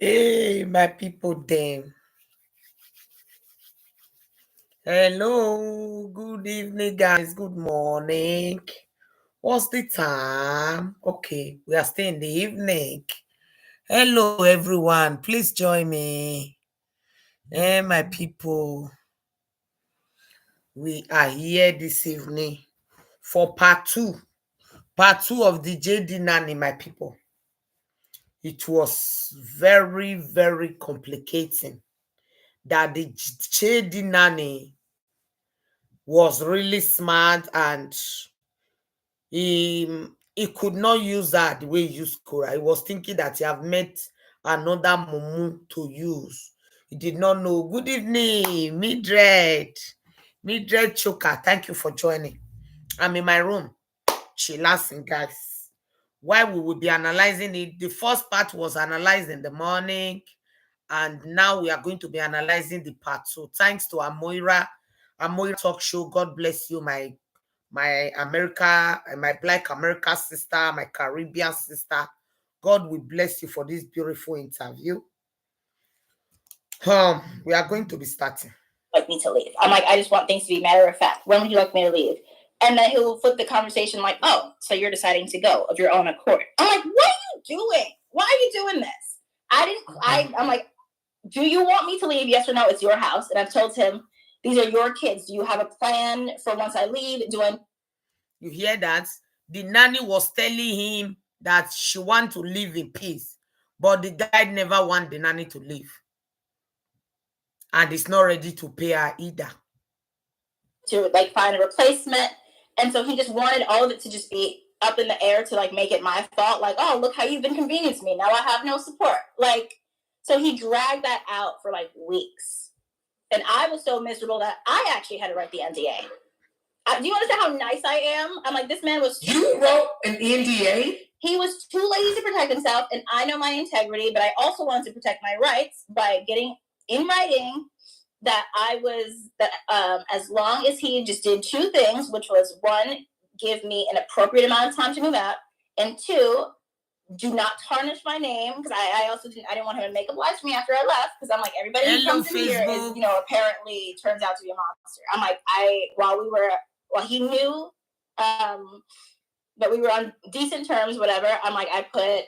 Hey, my people, them. Hello, good evening, guys. Good morning. What's the time? Okay, we are still in the evening. Hello, everyone. Please join me. Hey, my people, we are here this evening for part two. Part two of the JD Nanny, my people. It was very, very complicating that the JD Nanny was really smart and he could not use that the way he used Korra. He was thinking that he have met another mumu to use. He did not know. Good evening, Mildred Choker. Thank you for joining. I'm in my room, chillaxing, guys. Why we will be analyzing it. The first part was analyzed in the morning, and now we are going to be analyzing the part two. Thanks to Amoira Talk Show. God bless you, my America, my Black America sister, my Caribbean sister. God will bless you for this beautiful interview. We are going to be starting. Like me to leave. I'm like, I just want things to be matter of fact. When would you like me to leave? And then he'll flip the conversation like, oh, so you're deciding to go of your own accord. I'm like, what are you doing? Why are you doing this? I'm like, do you want me to leave? Yes or no? It's your house. And I've told him, these are your kids. Do you have a plan for once I leave? You hear that? The nanny was telling him that she want to live in peace, but the guy never want the nanny to leave. And is not ready to pay her either. To like find a replacement. And so he just wanted all of it to just be up in the air to like make it my fault. Like, oh, look how you've inconvenienced me. Now I have no support. Like, so he dragged that out for like weeks. And I was so miserable that I actually had to write the NDA. Do you understand how nice I am? I'm like, this man was... You wrote an NDA? He was too lazy to protect himself, and I know my integrity, but I also wanted to protect my rights by getting in writing that as long as he just did two things, which was one, give me an appropriate amount of time to move out, and two, do not tarnish my name, because I didn't want him to make up lies for me after I left, because I'm like, everybody who comes in here is, apparently turns out to be a monster. I'm like, while he knew that we were on decent terms, whatever, I'm like, I put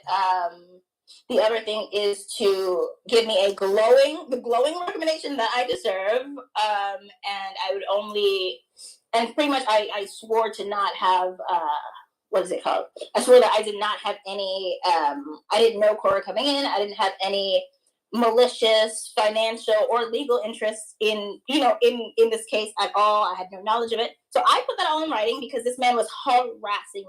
the other thing is to give me the glowing recommendation that I deserve, and I would only, and pretty much I swore to not have, what is it called? I swore that I did not have any, I didn't know Korra coming in, I didn't have any malicious financial or legal interests in this case at all. I had no knowledge of it. So I put that all in writing because this man was harassing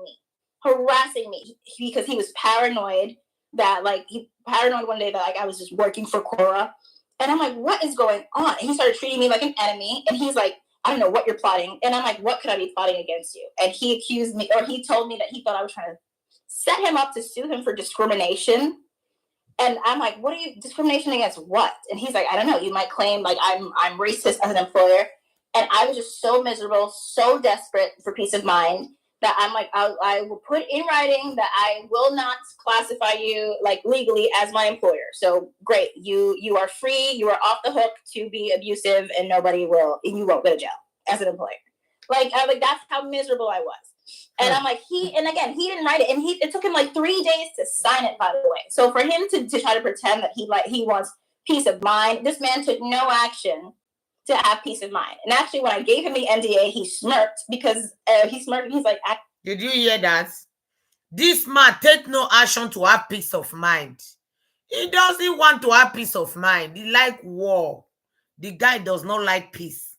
me because he was paranoid that he paranoid one day that I was just working for Korra. And I'm like, what is going on? And he started treating me like an enemy. And he's like, I don't know what you're plotting. And I'm like, what could I be plotting against you? And he accused me, or he told me that he thought I was trying to set him up to sue him for discrimination. And I'm like, what are you, discrimination against what? And he's like, I don't know, you might claim I'm racist as an employer. And I was just so miserable, so desperate for peace of mind that I'm like, I will put in writing that I will not classify you legally as my employer. So great, you are free, you are off the hook to be abusive, and you won't go to jail as an employer. That's how miserable I was. And I'm like, he didn't write it, and it took him 3 days to sign it, by the way. So for him to try to pretend that he wants peace of mind, this man took no action to have peace of mind. And actually, when I gave him the NDA, he smirked because he's like, did you hear that? This man take no action to have peace of mind. He doesn't want to have peace of mind. He like war. The guy does not like peace.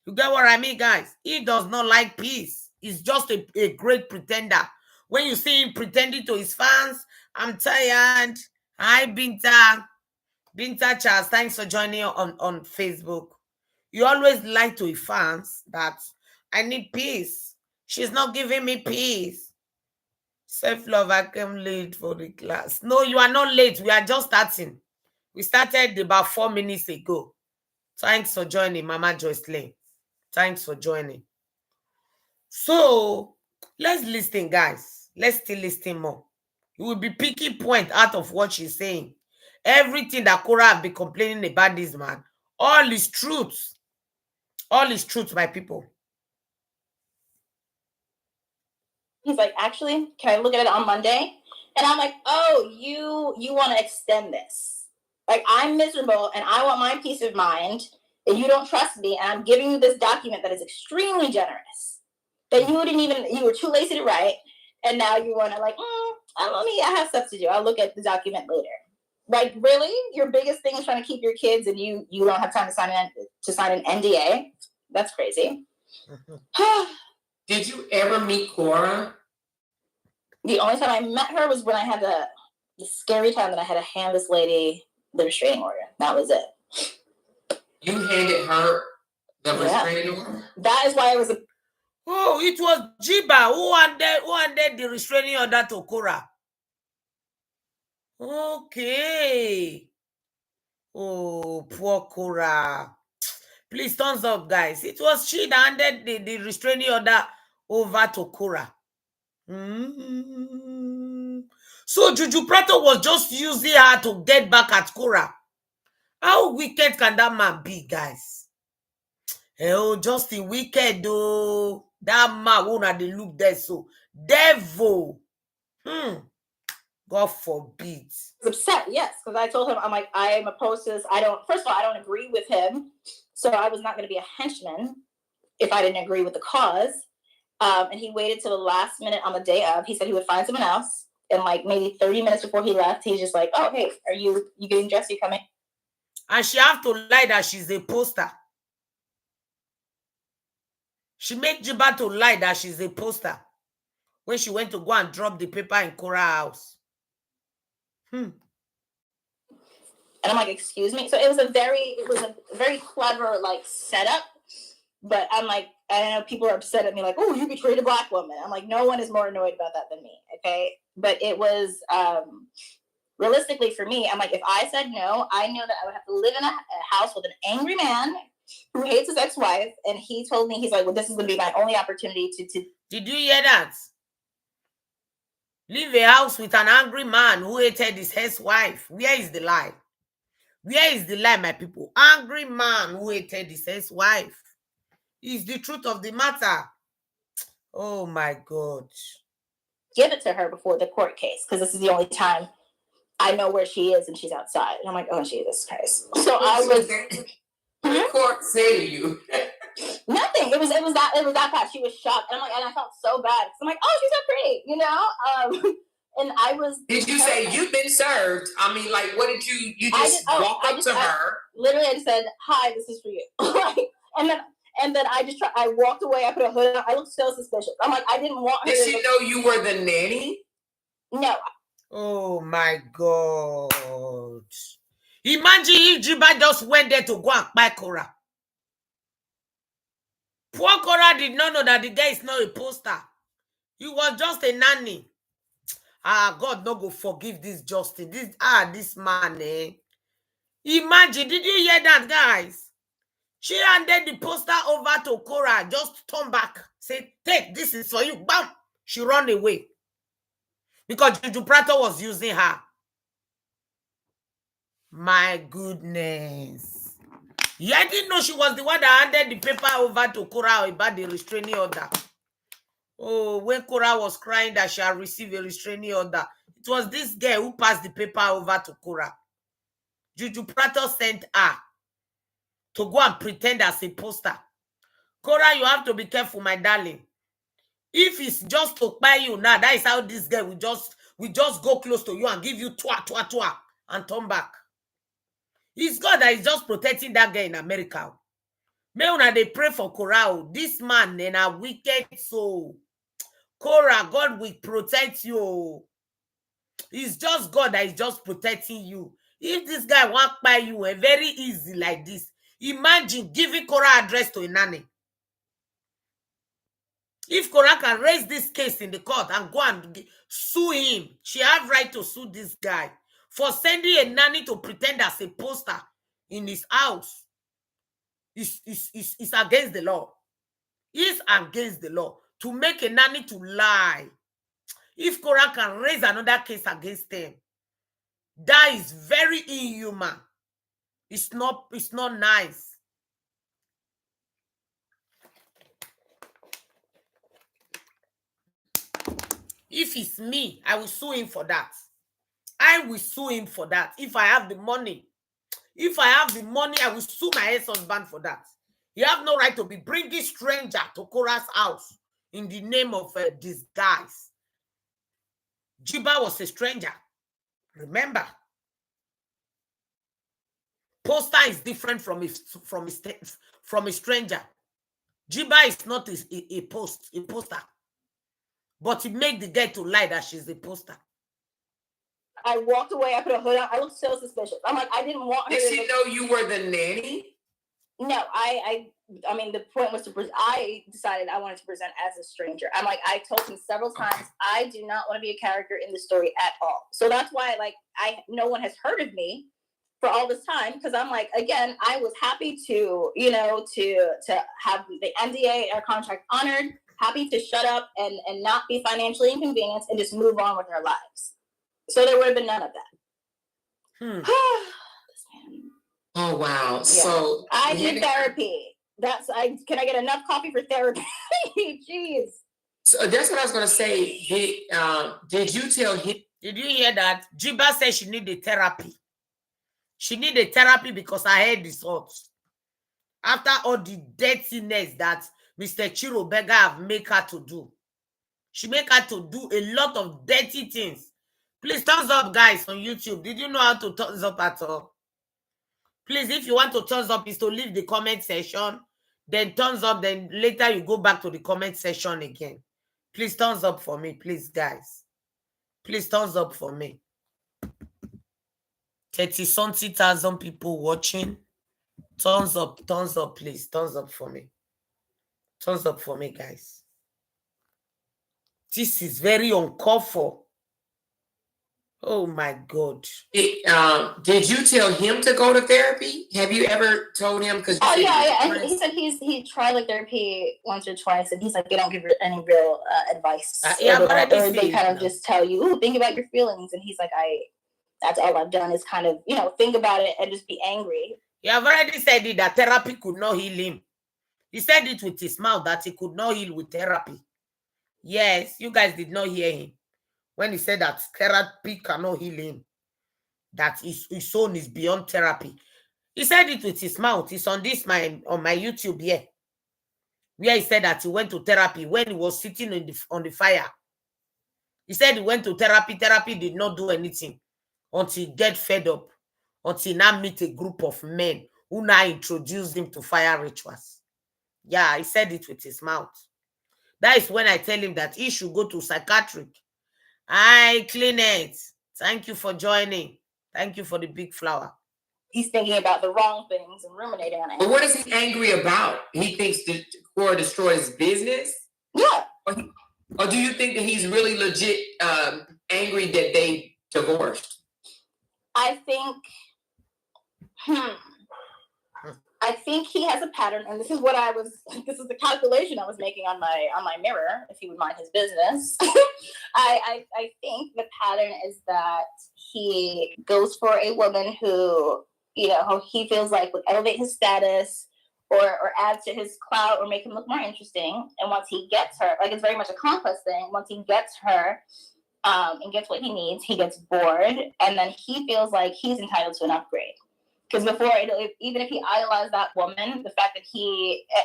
You get what I mean, guys? He does not like peace. He's just a great pretender. When you see him pretending to his fans, I'm tired. Hi, Binta Charles, thanks for joining on Facebook. You always lie to your fans that I need peace. She's not giving me peace. Self-love, I came late for the class. No, you are not late. We are just starting. We started about 4 minutes ago. Thanks for joining, Mama Joyce Lane. Thanks for joining. So, let's listen, guys. Let's still listen more. You will be picking point out of what she's saying. Everything that Korra have been complaining about this man, all is truth. All is truth, my people. He's like, actually, can I look at it on Monday? And I'm like, oh, you want to extend this. Like, I'm miserable and I want my peace of mind, and you don't trust me, and I'm giving you this document that is extremely generous, that you were too lazy to write, and now you want to like, I have stuff to do. I'll look at the document later. Like, really? Your biggest thing is trying to keep your kids, and you don't have time to sign an NDA? That's crazy. Did you ever meet Korra? The only time I met her was when I had the scary time that I had to hand this lady the restraining order. That was it. You handed her the restraining order? That is why it was Oh, it was Jeeba who handed the restraining order to Korra. Okay. Oh, poor Korra. Please, thumbs up, guys. It was she that handed the restraining order over to Korra. So Juju Prato was just using her to get back at Korra. How wicked can that man be, guys? Oh, Justin wicked though. That man won't have the look there, so devil. God forbid. Upset, yes, because I told him, I'm like, I am opposed to this. First of all, I don't agree with him, so I was not going to be a henchman if I didn't agree with the cause. And he waited till the last minute on the day of. He said he would find someone else. And like maybe 30 minutes before he left, he's just like, oh, hey, are you getting dressed? You coming? And she have to lie that she's a poster. She made Jeeba to lie that she's a poster when she went to go and drop the paper in Korra's house. And I'm like, excuse me. So it was a very clever like setup. But I'm like, I know people are upset at me, like, oh, you betrayed a Black woman. I'm like, no one is more annoyed about that than me. Okay. But it was realistically for me, I'm like, if I said no, I knew that I would have to live in a house with an angry man who hates his ex-wife. And he told me, he's like, well, this is going to be my only opportunity to. Did you hear that? Live a house with an angry man who hated his ex-wife. Where is the lie? Where is the lie, my people? Angry man who hated his ex-wife. Is the truth of the matter. Oh my God. Give it to her before the court case, because this is the only time I know where she is and she's outside. And I'm like, oh, Jesus Christ. So I was. What did the court say to you? Nothing. It was that bad. She was shocked. And I'm like, and I felt so bad. So I'm like, oh, she's so pretty, you know? And I was. Did you say you've been served? I mean, like, what did you walk up to her? Literally, I just said, hi, this is for you. And then I walked away. I put a hood on. I looked so suspicious. I'm like, I didn't want her. Did she know you were the nanny? No. Oh my God. Imagine if Jeeba just went there to go and buy Korra. Poor Korra did not know that the guy is not a poster. He was just a nanny. God no go forgive this Justin. This man, eh? Imagine, did you hear that, guys? She handed the poster over to Korra, just turn back, say, take, this is for you. Bam! She run away. Because Juju Prato was using her. My goodness. Yeah, I didn't know she was the one that handed the paper over to Korra about the restraining order. Oh, when Korra was crying that she had received a restraining order, it was this girl who passed the paper over to Korra. Juju Prato sent her to go and pretend as a poster. Korra, you have to be careful, my darling. If it's just to buy you now, that is how this girl will just go close to you and give you twa and turn back. It's God that is just protecting that girl in America. May una they pray for Korra. This man in a wicked soul. Korra, God will protect you. It's just God that is just protecting you. If this guy won't buy you very easy like this, imagine giving Korra address to a nanny. If Korra can raise this case in the court and go and sue him, she have right to sue this guy for sending a nanny to pretend as a poster in his house. It's against the law. It's against the law to make a nanny to lie. If Korra can raise another case against them, That is very inhuman. It's not nice. If it's me, I will sue him for that. I will sue him for that. If I have the money. If I have the money, I will sue my ex-husband for that. You have no right to be bringing stranger to Korra's house in the name of disguise. Jeeba was a stranger. Remember. Poster is different from a stranger. Jeeba is not a poster. But it made the girl to lie that she's a poster. I walked away. I put a hood on. I looked so suspicious. I'm like, I didn't want her. Did she know you were the nanny? No, I mean, the point was I decided I wanted to present as a stranger. I'm like, I told him several times, I do not want to be a character in the story at all. So that's why, like, no one has heard of me for all this time, because I'm like, again, I was happy to, you know, to have the NDA, our contract honored, happy to shut up and not be financially inconvenienced and just move on with our lives. So there would have been none of that. Oh wow! Yeah. So I need therapy. Can I get enough coffee for therapy? Jeez. So that's what I was gonna say. Did you tell him? Did you hear that? Jeeba said she needed therapy. She needed therapy because I heard this thoughts. After all the dirtiness that Mr. Chiro Beggar have made her to do. She make her to do a lot of dirty things. Please thumbs up, guys, on YouTube. Did you know how to thumbs up at all? Please, if you want to thumbs up, is to leave the comment section. Then thumbs up. Then later you go back to the comment section again. Please thumbs up for me, please, guys. Please thumbs up for me. 30-something thousand people watching. Thumbs up, please. Thumbs up for me. Thumbs up for me, guys. This is very uncalled for. Oh my God. Did you tell him to go to therapy? Have you ever told him? Oh yeah. He said he tried like therapy once or twice, and he's like, they don't give any real advice. Or they kind of just tell you, "Ooh, think about your feelings," and he's like, that's all I've done is kind of, you know, think about it and just be angry. Yeah, I've already said it that therapy could not heal him. He said it with his mouth that he could not heal with therapy. Yes, you guys did not hear him when he said that therapy cannot heal him, that his own is beyond therapy. He said it with his mouth. It's on my YouTube here, where he said that he went to therapy when he was sitting on the fire. He said he went to therapy. Therapy did not do anything until he get fed up, until he now meet a group of men who now introduced him to fire rituals. Yeah, he said it with his mouth. That is when I tell him that he should go to psychiatric. Hi, Cleanet. Thank you for joining. Thank you for the big flower. He's thinking about the wrong things and ruminating on it. But what is he angry about? He thinks that Korra destroys business? Yeah. Or do you think that he's really legit angry that they divorced? I think he has a pattern, and this is the calculation I was making on my mirror, if he would mind his business. I think the pattern is that he goes for a woman who, you know, he feels like would elevate his status or add to his clout or make him look more interesting. And once he gets her, like, it's very much a conquest thing. Once he gets her and gets what he needs, he gets bored, and then he feels like he's entitled to an upgrade. Because before, even if he idolized that woman, the fact that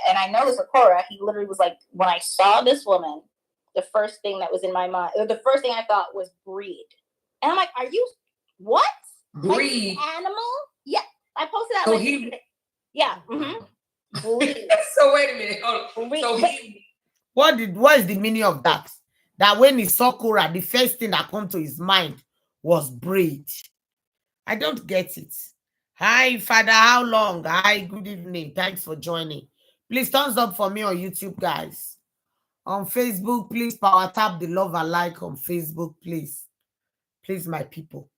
and I know this with Korra, he literally was like, when I saw this woman, the first thing that was in my mind, or the first thing I thought was breed. And I'm like, are you, what? Breed? Like animal? Yeah. I posted that. So yeah. Mm-hmm. Breed. So wait a minute. So what is the meaning of that? That when he saw Korra, the first thing that came to his mind was breed. I don't get it. Hi, Father. How long? Hi, good evening. Thanks for joining. Please thumbs up for me on YouTube, guys. On Facebook, please power tap the love and like on Facebook, please. Please, my people.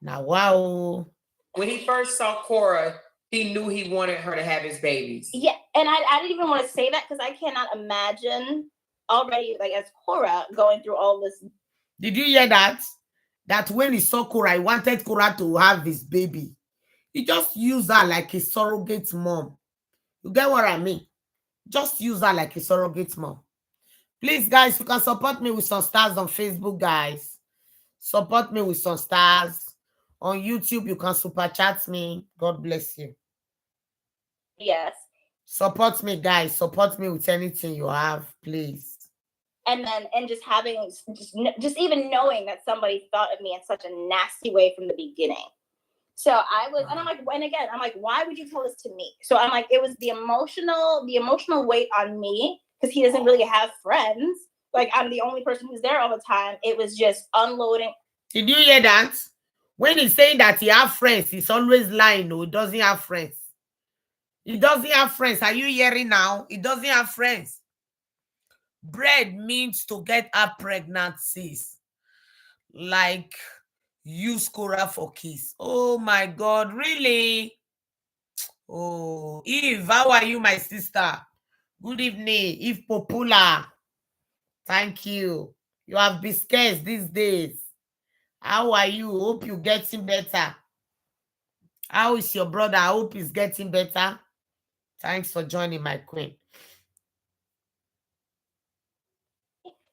Now, wow. When he first saw Korra, he knew he wanted her to have his babies. Yeah, and I didn't even want to say that because I cannot imagine already, like, as Korra going through all this. Did you hear that? that when he saw Korra, he wanted Korra to have his baby. He just used her like a surrogate mom. You get what I mean? Just use her like a surrogate mom. Please, guys, you can support me with some stars on Facebook, guys. Support me with some stars. On YouTube, you can super chat me. God bless you. Yes. Support me, guys. Support me with anything you have, please. And just having, just even knowing that somebody thought of me in such a nasty way from the beginning. So I was, and I'm like, and again, I'm like, why would you tell this to me? So I'm like, it was the emotional weight on me, because he doesn't really have friends. Like, I'm the only person who's there all the time. It was just unloading. Did you hear that? When he's saying that he have friends, he's always lying. No, he doesn't have friends. He doesn't have friends. Are you hearing now? He doesn't have friends. Bread means to get a pregnancies. Like, use Korra for kiss. Oh my God, really? Oh, Eve, how are you, my sister? Good evening, Eve Popular. Thank you. You have biscuits these days. How are you? Hope you're getting better. How is your brother? I hope he's getting better. Thanks for joining, my queen.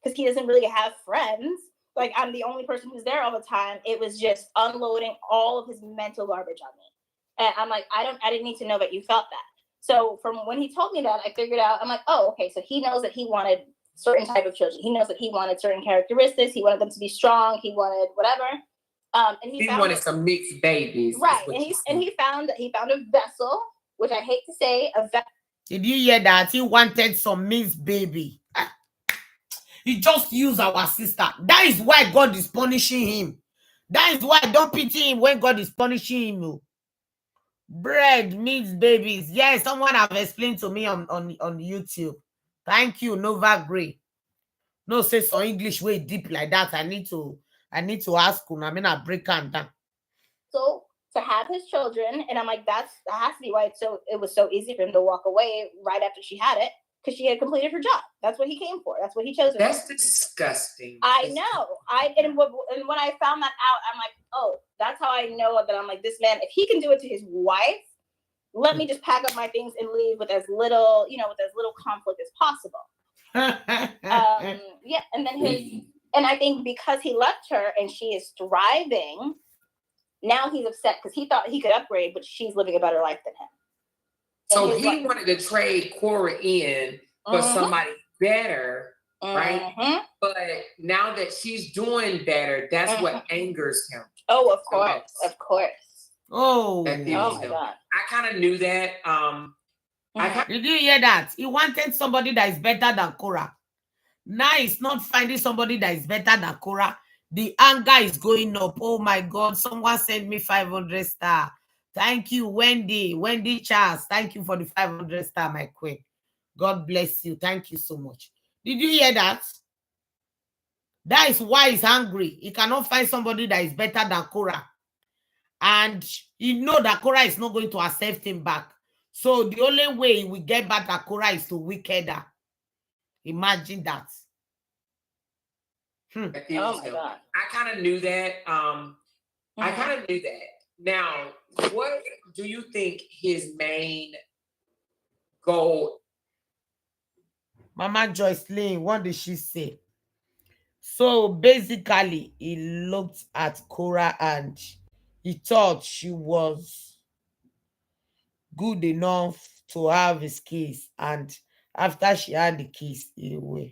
Because he doesn't really have friends. Like, I'm the only person who's there all the time. It was just unloading all of his mental garbage on me. And I'm like, I didn't need to know that you felt that. So from when he told me that, I figured out, I'm like, oh, okay, so he knows that he wanted certain type of children. He knows that he wanted certain characteristics. He wanted them to be strong. He wanted whatever. And he wanted some mixed babies. Right. And he found a vessel, which I hate to say, a vessel. Did you hear that? He wanted some mixed baby. He just used our sister. That is why God is punishing him. That is why I don't pity him when God is punishing him. Bread means babies. Yes, someone have explained to me on YouTube. Thank you, Nova Gray. No, say some English way deep like that. I need to ask you. I mean, I break down. So to have his children, and I'm like, that has to be why it was so easy for him to walk away right after she had it, because she had completed her job. That's what he came for. That's what he chose. That's disgusting. I know. And when I found that out, I'm like, oh, that's how I know that I'm like, this man, if he can do it to his wife, let me just pack up my things and leave with as little conflict as possible. Yeah, and then and I think because he left her and she is thriving, now he's upset because he thought he could upgrade, but she's living a better life than him. So he wanted to trade Korra in for somebody better, right? But now that she's doing better, that's what angers him. Oh, of course, of course. Oh my God! I kind of knew that. Did you hear that? He wanted somebody that is better than Korra. Now he's not finding somebody that is better than Korra. The anger is going up. Oh my God! Someone sent me 500 star. Thank you, Wendy. Wendy Charles. Thank you for the 500 star, my queen. God bless you. Thank you so much. Did you hear that? That is why he's angry. He cannot find somebody that is better than Korra. And he know that Korra is not going to accept him back. So the only way he will get back at Korra is to wicked her. Imagine that. Oh my God. I kind of knew that. I kind of knew that. Now, what do you think his main goal? Mama Joycelyn, what did she say? So basically, he looked at Korra and he thought she was good enough to have his kiss. And after she had the kiss, he will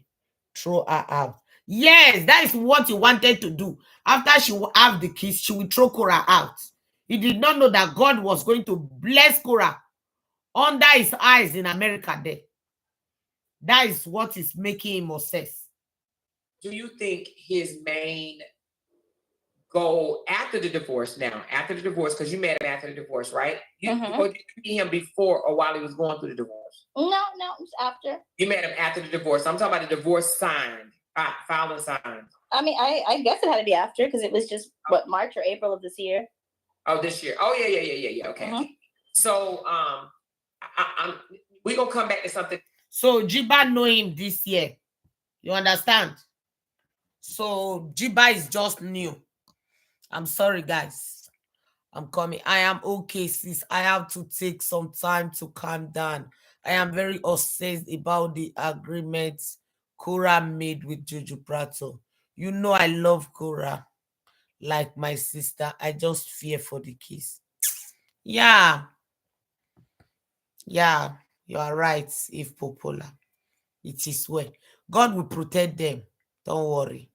throw her out. Yes, that is what he wanted to do. After she will have the kiss, she will throw Korra out. He did not know that God was going to bless Korra under his eyes in America there. That is what is making him obsessed. Do you think his main goal after the divorce because you met him after the divorce, right? Did you meet him before or while he was going through the divorce? No, it was after. You met him after the divorce. I'm talking about the divorce signed, filed and signed. I mean, I guess it had to be after because it was just, March or April of this year. Oh, this year. Oh, yeah. Okay. So, we're going to come back to something. So, Jeeba know him this year. You understand? So, Jeeba is just new. I'm sorry, guys. I'm coming. I am okay, sis. I have to take some time to calm down. I am very obsessed about the agreement Korra made with Jojo Prato. You know I love Korra like my sister. I just fear for the kids. Yeah, yeah, you are right. If popular, it is well. God will protect them. Don't worry.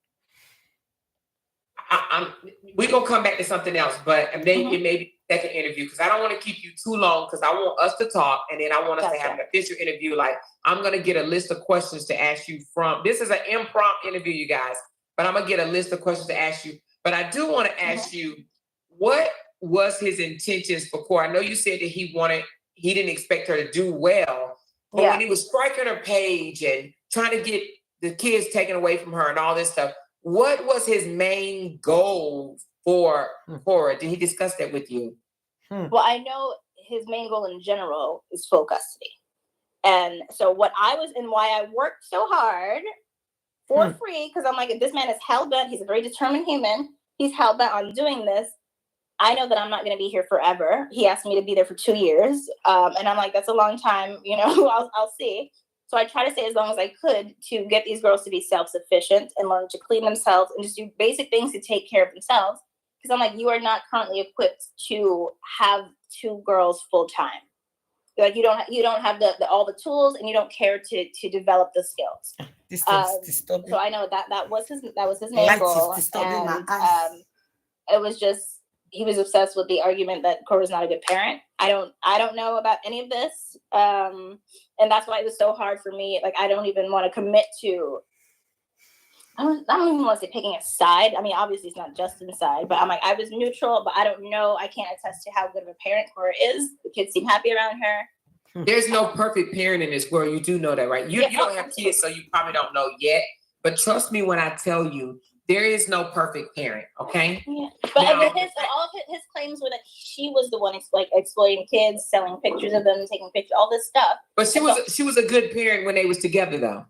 We're gonna come back to something else, but it may be second interview because I don't want to keep you too long because I want us to talk and then I want us to have an official interview. Like I'm gonna get a list of questions to ask you from. This is an impromptu interview, you guys, but I'm gonna get a list of questions to ask you. But I do want to ask you, what was his intentions for Korra? I know you said that he didn't expect her to do well, but when he was striking her page and trying to get the kids taken away from her and all this stuff. What was his main goal for Korra? Did he discuss that with you? Well, I know his main goal in general is full custody. And so why I worked so hard for free, because I'm like, if this man is hell-bent, he's a very determined human, he's hell-bent on doing this, I know that I'm not going to be here forever. He asked me to be there for 2 years. And I'm like, that's a long time, I'll see. So I try to stay as long as I could to get these girls to be self-sufficient and learn to clean themselves and just do basic things to take care of themselves. Because I'm like, you are not currently equipped to have 2 girls full time. Like you don't have all the tools and you don't care to develop the skills. So I know that was his main goal. And it was just, he was obsessed with the argument that Korra's not a good parent. I don't know about any of this. And that's why it was so hard for me. Like, I don't even want to commit to, I don't even want to say picking a side. I mean, obviously it's not Justin's side, but I'm like, I was neutral, but I don't know. I can't attest to how good of a parent Korra is. The kids seem happy around her. There's no perfect parent in this world. You do know that, right? You don't have kids, so you probably don't know yet. But trust me when I tell you, there is no perfect parent, okay? Yeah. But all of his claims were that she was the one exploiting kids, selling pictures of them, taking pictures, all this stuff. But she was a good parent when they was together, though.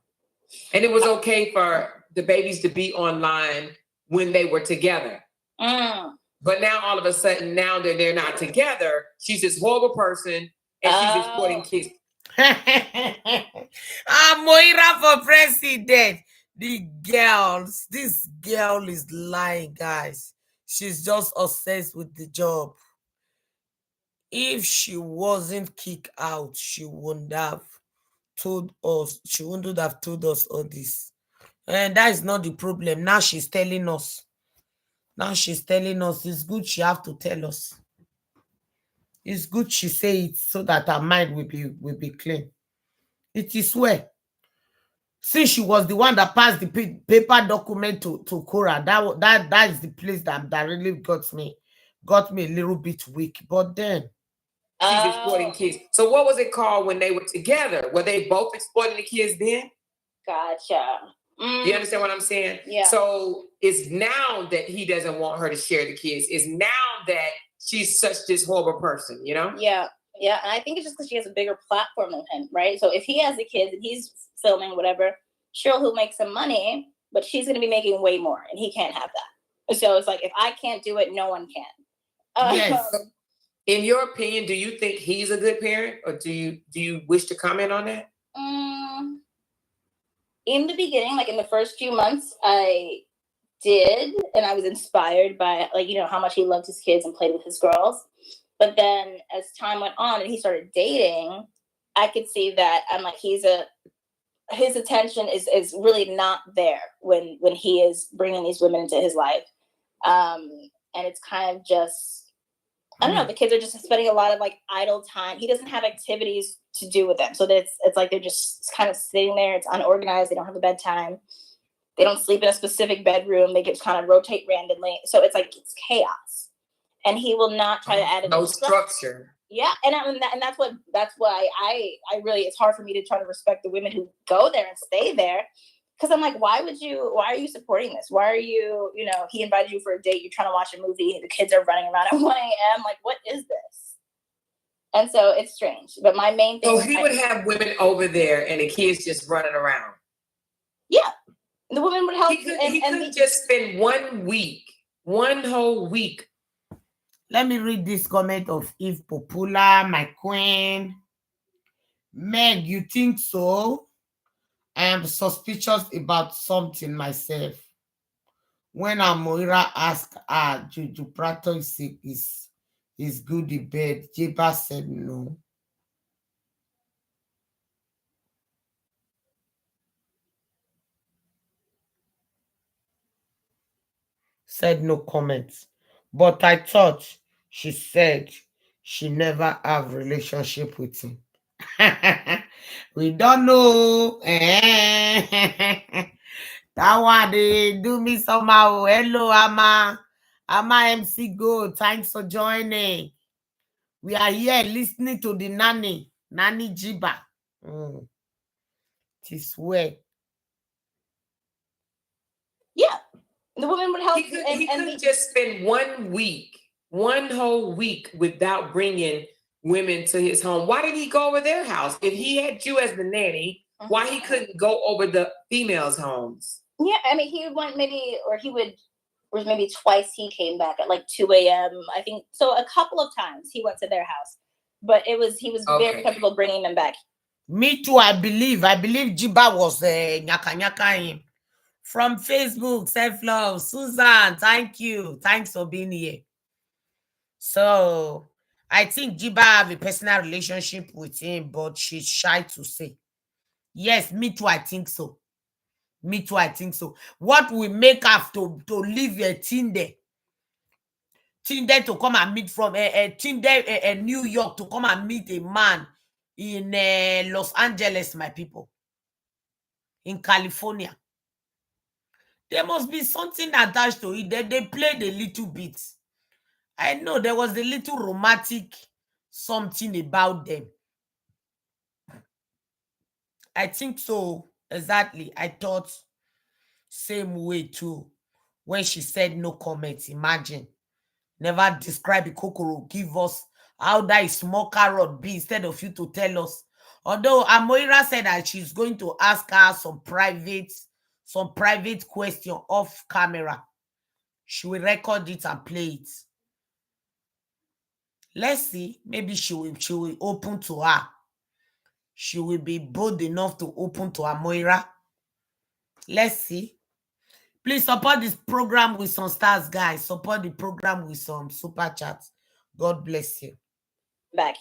And it was okay for the babies to be online when they were together. But now all of a sudden, now that they're not together, she's this horrible person and she's exploiting kids. Moira for president. This girl is lying, guys. She's just obsessed with the job. If she wasn't kicked out, she wouldn't have told us. She wouldn't have told us all this. And that is not the problem. Now she's telling us. It's good she have to tell us. It's good she say it so that her mind will be clean. It is well. Since she was the one that passed the paper document to Korra, that is the place that really got me a little bit weak. But then she's exploiting kids. So what was it called when they were together? Were they both exploiting the kids then? Gotcha. You understand what I'm saying? Yeah. So it's now that he doesn't want her to share the kids. It's now that she's such this horrible person, Yeah. Yeah, and I think it's just because she has a bigger platform than him, right? So if he has the kids and he's filming whatever, sure, he'll make some money, but she's going to be making way more, and he can't have that. So it's like, if I can't do it, no one can. Yes. In your opinion, do you think he's a good parent, or do you wish to comment on that? In the beginning, like in the first few months, I did, and I was inspired by how much he loved his kids and played with his girls. But then as time went on and he started dating, I could see that I'm like, his attention is really not there when he is bringing these women into his life. And it's kind of just, I don't know, the kids are just spending a lot of idle time. He doesn't have activities to do with them. So it's like they're just kind of sitting there. It's unorganized. They don't have a bedtime. They don't sleep in a specific bedroom. They just kind of rotate randomly. So it's chaos. And he will not try to add no structure. Yeah, and that's why I really, it's hard for me to try to respect the women who go there and stay there, because I'm like, why are you supporting this? Why are you, he invited you for a date, you're trying to watch a movie, the kids are running around at 1 a.m. Like, what is this? And so it's strange. But my main thing. So he would have women over there and the kids just running around. Yeah, the women would help. He couldn't just spend 1 week 1 whole week. Let me read this comment of Eve Popular, my queen. Meg, you think so? I am suspicious about something myself. When Amoira asked her, Juju Prato is good in bed, Jeeba said no. Said no comments. But I thought she said she never have relationship with him. We don't know. That one they do me somehow. Hello, Ama. Ama MC Go. Thanks for joining. We are here listening to the Nanny Jeeba. It is way. Yeah. The woman would help. He couldn't just spend 1 week, 1 whole week without bringing women to his home. Why did he go over their house? If he had you as the nanny, why he couldn't go over the females' homes? Yeah, I mean, he went maybe twice he came back at like 2 a.m. I think so. A couple of times he went to their house, but he was very comfortable bringing them back. Me too. I believe Jeeba was nyaka him. From Facebook, self-love. Susan, thank you. Thanks for being here. So, I think Jeeba have a personal relationship with him, but she's shy to say. Yes, me too, I think so. Me too, I think so. What we make have to leave a Tinder to come and meet from Tinder, New York to come and meet a man in Los Angeles, my people. In California. There must be something attached to it. They played a little bit. I know there was a little romantic something about them. I think so. Exactly. I thought same way too. When she said no comments, imagine. Never describe the kokoro. Give us how that is small carrot be instead of you to tell us. Although Amoira said that she's going to ask her some private question off camera. She will record it and play it. Let's see. Maybe she will open to her. She will be bold enough to open to Amoira. Let's see. Please support this program with some stars, guys. Support the program with some super chats. God bless you. Back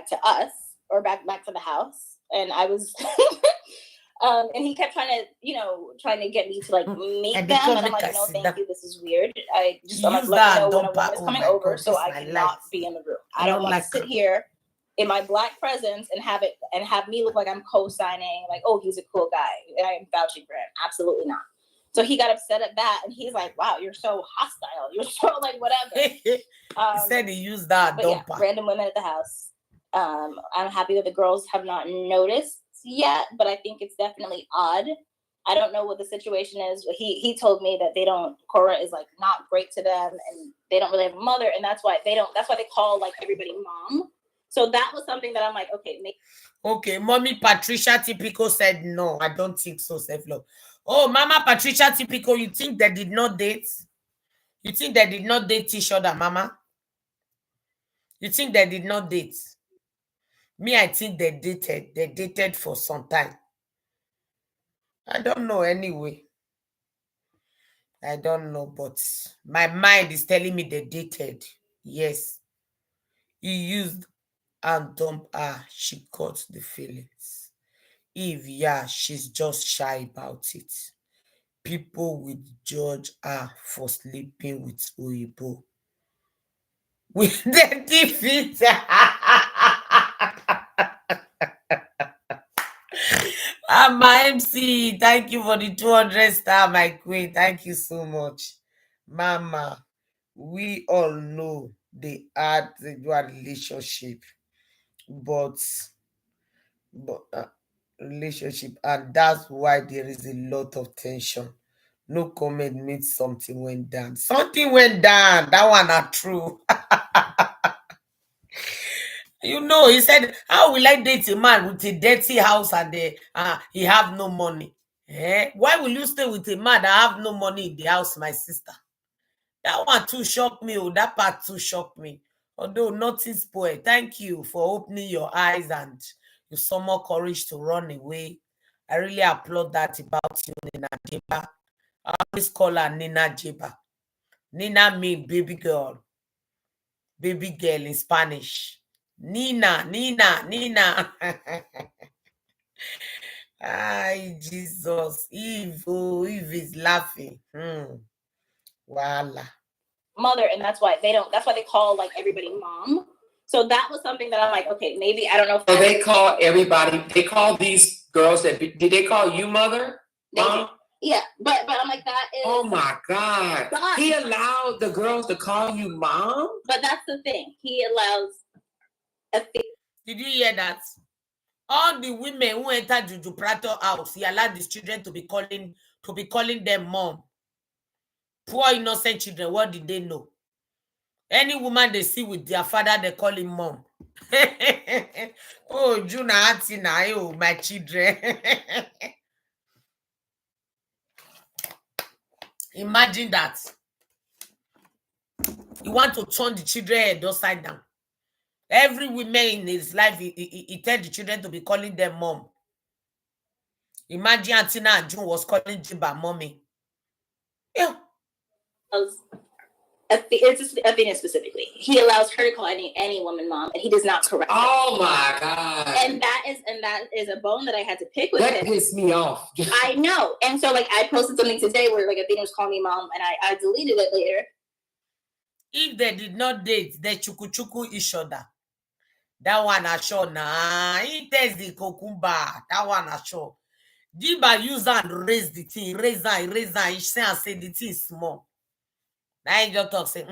to us, or back to the house. And I was and he kept trying to get me to like meet them, and I'm like, no, thank you, this is weird. I just let me know when a woman is coming over, so I cannot be in the room. I don't want to sit here in my black presence and have me look like I'm co-signing, like, oh, he's a cool guy, I am vouching for him. Absolutely not. So he got upset at that, and he's like, wow, you're so hostile, you're so like whatever. He said he used that. But yeah, random women at the house. I'm happy that the girls have not noticed yet, but I think it's definitely odd. I don't know what the situation is. He told me that Korra is like not great to them, and they don't really have a mother, and that's why they call like everybody mom. So that was something that I'm like, okay, okay, Mommy Patricia Typical said no, I don't think so, self-love. Oh, Mama Patricia Typical, you think they did not date? You think they did not date each other, Mama? You think they did not date? Me, I think they dated. They dated for some time. I don't know anyway. I don't know, but my mind is telling me they dated. Yes. He used and dumped her. She caught the feelings. Eve, yeah, she's just shy about it. People will judge her for sleeping with Oyibo. With the defeat. My MC, thank you for the 200 star, my queen. Thank you so much. Mama, we all know they had a relationship, but relationship, and that's why there is a lot of tension. No comment means something went down. Something went down. That one are true. You know, he said, how will I date a man with a dirty house and he have no money? Why will you stay with a man that have no money in the house, my sister? That one too shocked me. Oh, that part too shocked me. Although nothing spoiled. Thank you for opening your eyes and you saw more courage to run away. I really applaud that about you, Nina Jeeba. I always call her Nina Jeeba. Nina means baby girl. Baby girl in Spanish. Nina. Ay, Jesus. Eve is laughing. Voila. Mother, and that's why they call like everybody mom. So that was something that I'm like, okay, maybe I don't know if So they call everybody, they call these girls did they call you mother? Mom? Yeah, but I'm like, that is, oh my God. He allowed the girls to call you mom? But that's the thing. He allows Did you hear that? All the women who entered Juju Prato house, he allowed his children to be calling them mom. Poor innocent children, what did they know? Any woman they see with their father, they call him mom. Oh, Juna Atina, oh, my children. Imagine that. You want to turn the children head upside down. Every woman in his life, he tell the children to be calling them mom. Imagine Atina and June was calling Jeeba mommy. Yeah. It's Athena specifically. He allows her to call any woman mom, and he does not correct. Oh my God! And that is a bone that I had to pick with him. That pissed me off. I know, and so like I posted something today where like Athena was calling me mom, and I deleted it later. If they did not date, they chuku each other. That one I sure nah. He takes the cucumber. That one I sure. Jeeba use and raise the thing, raise and each say and say the thing small. Now he just talk say,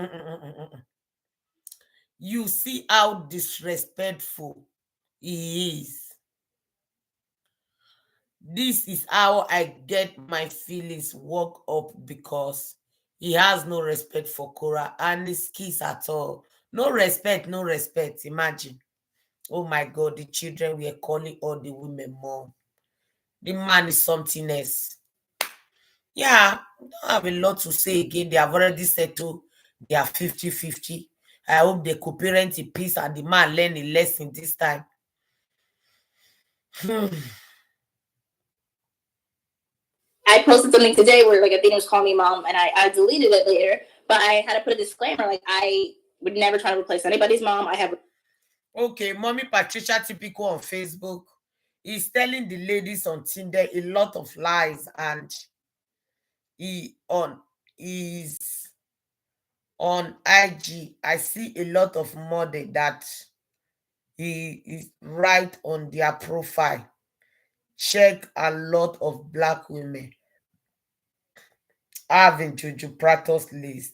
You see how disrespectful he is. This is how I get my feelings worked up because he has no respect for Korra and his kids at all. No respect. Imagine. Oh my God, the children were calling all the women mom. The man is something else. Yeah, I don't have a lot to say again. They have already settled. They are 50-50. I hope they co-parent in peace and the man learn a lesson this time. I posted something today where like Athena was calling me mom, and I deleted it later. But I had to put a disclaimer, like I would never try to replace anybody's mom. I have. Okay, Mommy Patricia Typical on Facebook is telling the ladies on Tinder a lot of lies, and he is on IG. I see a lot of model that he is right on their profile. Check a lot of black women having Juju Prato's list.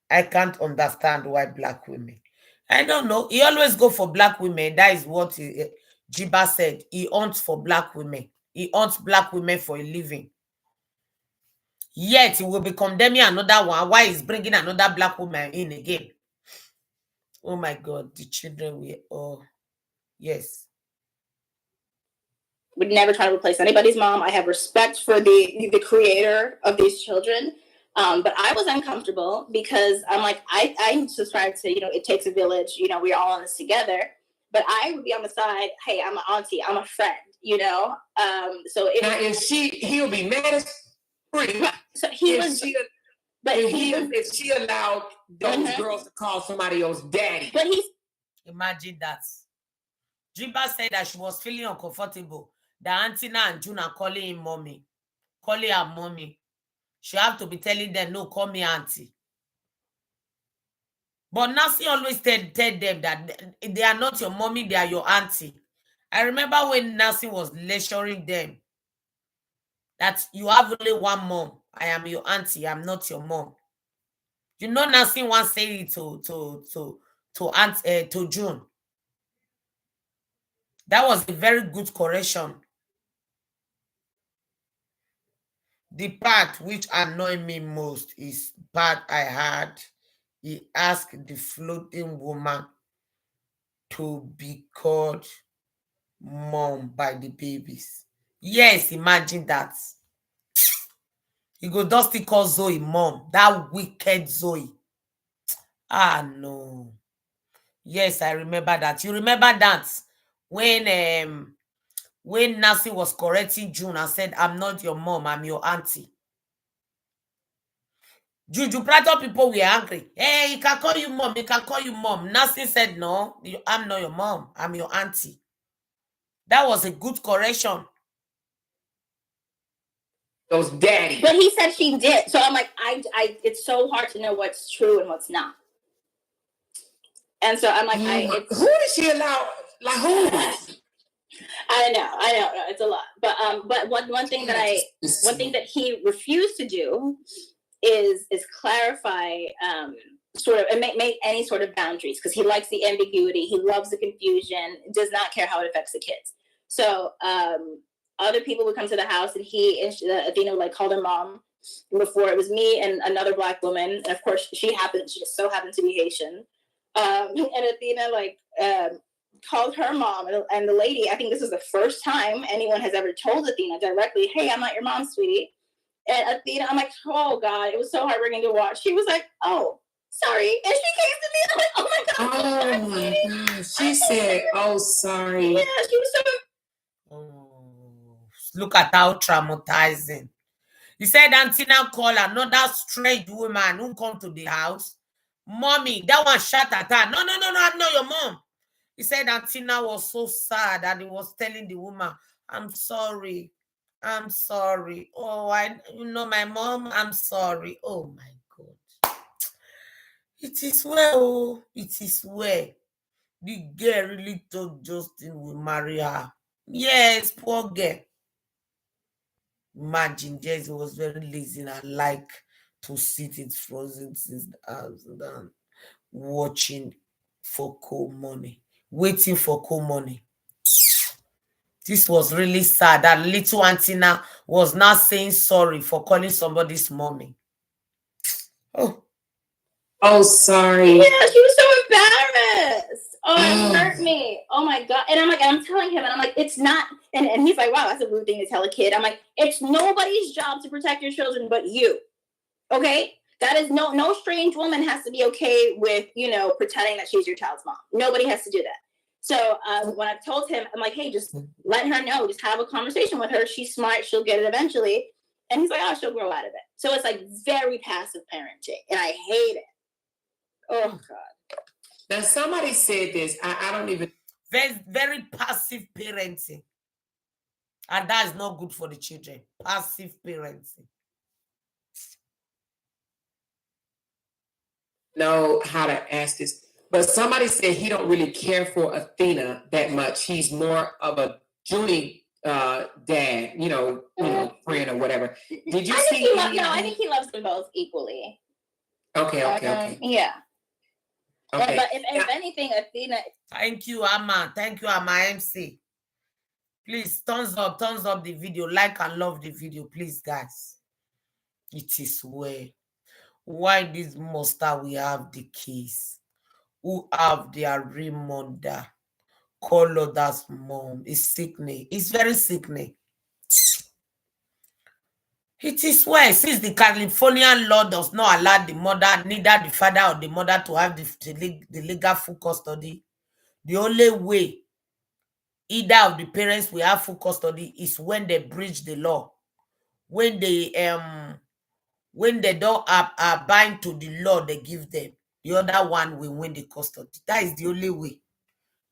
I can't understand why black women. I don't know. He always go for black women. That is what Jeeba said. He hunts for black women. He hunts black women for a living. Yet he will be condemning another one. Why is bringing another black woman in again? Oh my God, the children will. Oh, yes. Would never try to replace anybody's mom. I have respect for the creator of these children. But I was uncomfortable because I'm like, I subscribe to, it takes a village, we're all in this together. But I would be on the side, hey, I'm an auntie, I'm a friend, so he'll be mad as free. So if she allowed those girls to call somebody else daddy. But imagine that. Jeeba said that she was feeling uncomfortable. That Antina and June are calling him mommy. Calling her mommy. She have to be telling them, no, call me auntie. But Nancy always tell them that they are not your mommy, they are your auntie. I remember when Nancy was lecturing them that you have only one mom. I am your auntie, I'm not your mom. You know, Nancy once said it to June. That was a very good correction. The part which annoyed me most is part I had. He asked the floating woman to be called mom by the babies. Yes, imagine that. He go dusty call Zoe mom. That wicked Zoe. Ah, no. Yes, I remember that. You remember that when Nancy was correcting June and said, I'm not your mom, I'm your auntie. Juju Prato people were angry. Hey, he can call you mom, he can call you mom. Nancy said, no, I'm not your mom, I'm your auntie. That was a good correction. Those daddy. But he said she did. So I'm like, I it's so hard to know what's true and what's not. And so I'm like, who did she allow? Like who? I know, it's a lot. But one thing that he refused to do is clarify sort of and make any sort of boundaries, because he likes the ambiguity, he loves the confusion, does not care how it affects the kids. So other people would come to the house, and Athena would like call their mom. Before it was me and another Black woman, and of course she just so happened to be Haitian. And Athena called her mom, and the lady, I think this is the first time anyone has ever told Athena directly, hey, I'm not your mom, sweetie. And Athena, I'm like, oh God, it was so heartbreaking to watch. She was like, oh, sorry. And she came to me, I'm like, oh my God. Oh my God. She said, oh, sorry. Yeah, she was so. Oh, look at how traumatizing. He said Auntie now call another strange woman who come to the house. Mommy, that one shot at her. No, I'm not your mom. He said Auntie now was so sad that he was telling the woman, I'm sorry. Oh, my mom, I'm sorry. Oh my God. It is well. It is well. The girl really thought Justin will marry her. Yes, poor girl. Imagine, Jesse was very lazy and I like to sit in frozen since than watching for cold money, waiting for cold money. This was really sad that little Antina was not saying sorry for calling somebody's mommy. Oh, sorry. Yeah, she was so embarrassed. Oh, it hurt me. Oh my God. And I'm telling him, and I'm like, it's not, and he's like, wow, that's a rude thing to tell a kid. I'm like, it's nobody's job to protect your children but you. Okay? That is no strange woman has to be okay with, pretending that she's your child's mom. Nobody has to do that. So when I told him, I'm like, hey, just let her know, just have a conversation with her. She's smart, she'll get it eventually. And he's like, oh, she'll grow out of it. So it's like very passive parenting, and I hate it. Oh God. Now somebody said this. I don't even. Very, very passive parenting. And that is not good for the children. Passive parenting. Know how to ask this, but somebody said he don't really care for Athena that much. He's more of a Junie dad, friend or whatever. Did you see? I think he loves them both equally. Okay. Yeah. Okay. But if anything, Athena. Thank you, Amma. Thank you, Amma MC. Please, thumbs up the video. Like and love the video, please, guys. It is well. Why this monster we have the keys? Who have their real mother? Call others mom. It's sickening. It's very sickening. It is well, since the Californian law does not allow the mother, neither the father or the mother, to have the legal full custody. The only way either of the parents will have full custody is when they breach the law. When they don't bind to the law they give them, the other one will win the custody. That is the only way.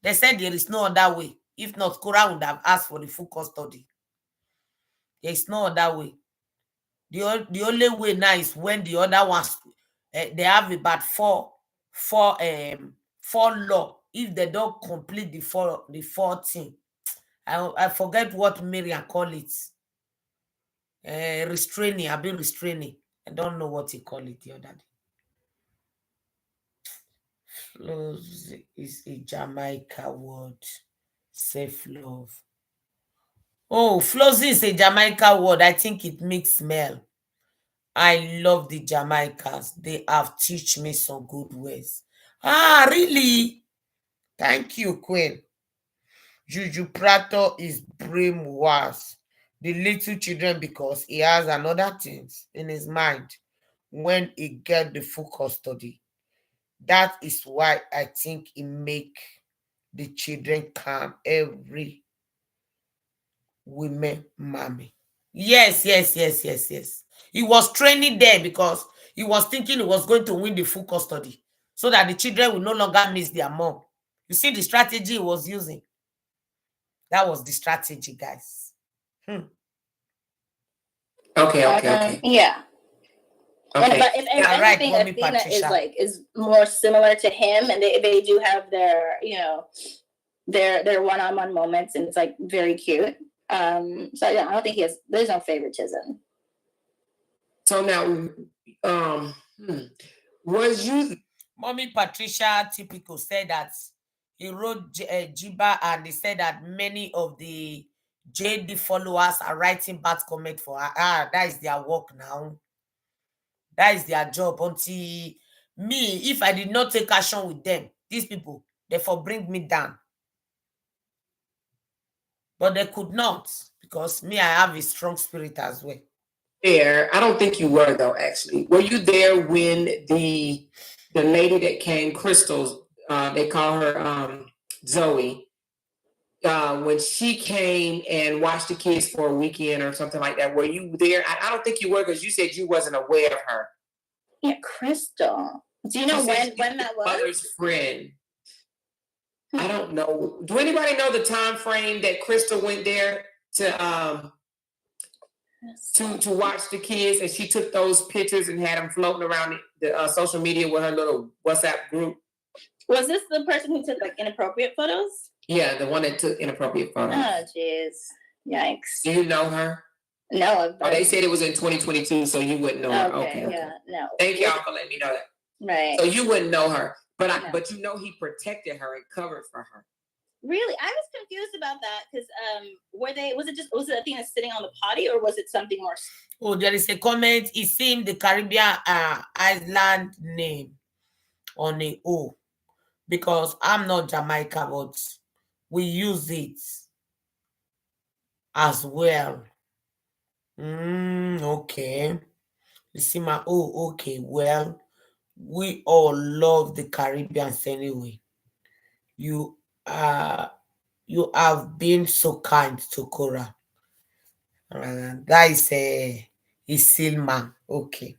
They said there is no other way. If not, Korra would have asked for the full custody. There is no other way. The only way now is when the other ones, they have about four law. If they don't complete the four thing, I forget what Miriam call it. Restraining. I've been restraining. I don't know what he call it the other day. Flows is a Jamaica word. Self-love. Oh, flows is a Jamaica word. I think it makes smell. I love the Jamaicans. They have teach me some good ways. Ah, really? Thank you, Queen. Juju Prato is brainwashed. the little children because he has another things in his mind when he get the full custody. That is why I think he make the children calm every women mommy. Yes. He was training them because he was thinking he was going to win the full custody so that the children will no longer miss their mom. You see the strategy he was using. That was the strategy, guys. Okay. Yeah. Okay. But if anything, Mommy Athena Patricia. is more similar to him, and they do have their their one-on-one moments, and it's like very cute. So yeah, I don't think there's no favoritism. So now, was you Mommy Patricia typical said that he wrote Jeeba, and he said that many of the JD followers are writing bad comment for her. That is their work now. That is their job. Until me, if I did not take action with them, these people, therefore bring me down. But they could not, because me, I have a strong spirit as well. there? I don't think you were, though, actually. Were you there when the lady that came, Crystal, they call her Zoe, when she came and watched the kids for a weekend or something like that? Were you there? I don't think you were, because you said you wasn't aware of her. Yeah, Crystal. Do you know when that was? Mother's friend. I don't know. Do anybody know the time frame that Crystal went there to watch the kids, and she took those pictures and had them floating around the social media with her little WhatsApp group? Was this the person who took like inappropriate photos? Yeah, the one that took inappropriate photos. Oh, jeez. Yikes. Do you know her? No. Oh, they said it was in 2022, so you wouldn't know her. Okay. Yeah, no. Thank y'all for letting me know that. Right. So you wouldn't know her, but you know he protected her and covered for her. Really, I was confused about that because was it Athena sitting on the potty, or was it something more? Oh, there is a comment. It seemed the Caribbean island name on a O, because I'm not Jamaica, but we use it as well. Okay. You see my okay. Well, we all love the Caribbeans anyway. You have been so kind to Korra. That is a Silma. Okay.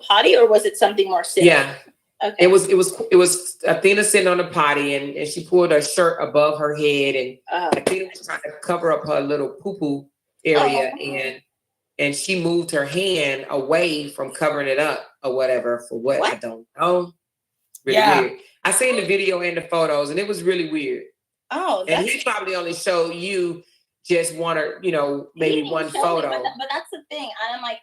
Potty, or was it something more sitting? Yeah. Okay. It was Athena sitting on the potty, and she pulled her shirt above her head, and Athena was trying to cover up her little poo-poo area, and she moved her hand away from covering it up or whatever for what? I don't know. Really weird. I seen the video and the photos, and it was really weird. Oh, and he probably only showed you just one or maybe one photo. But that's the thing, and I'm like,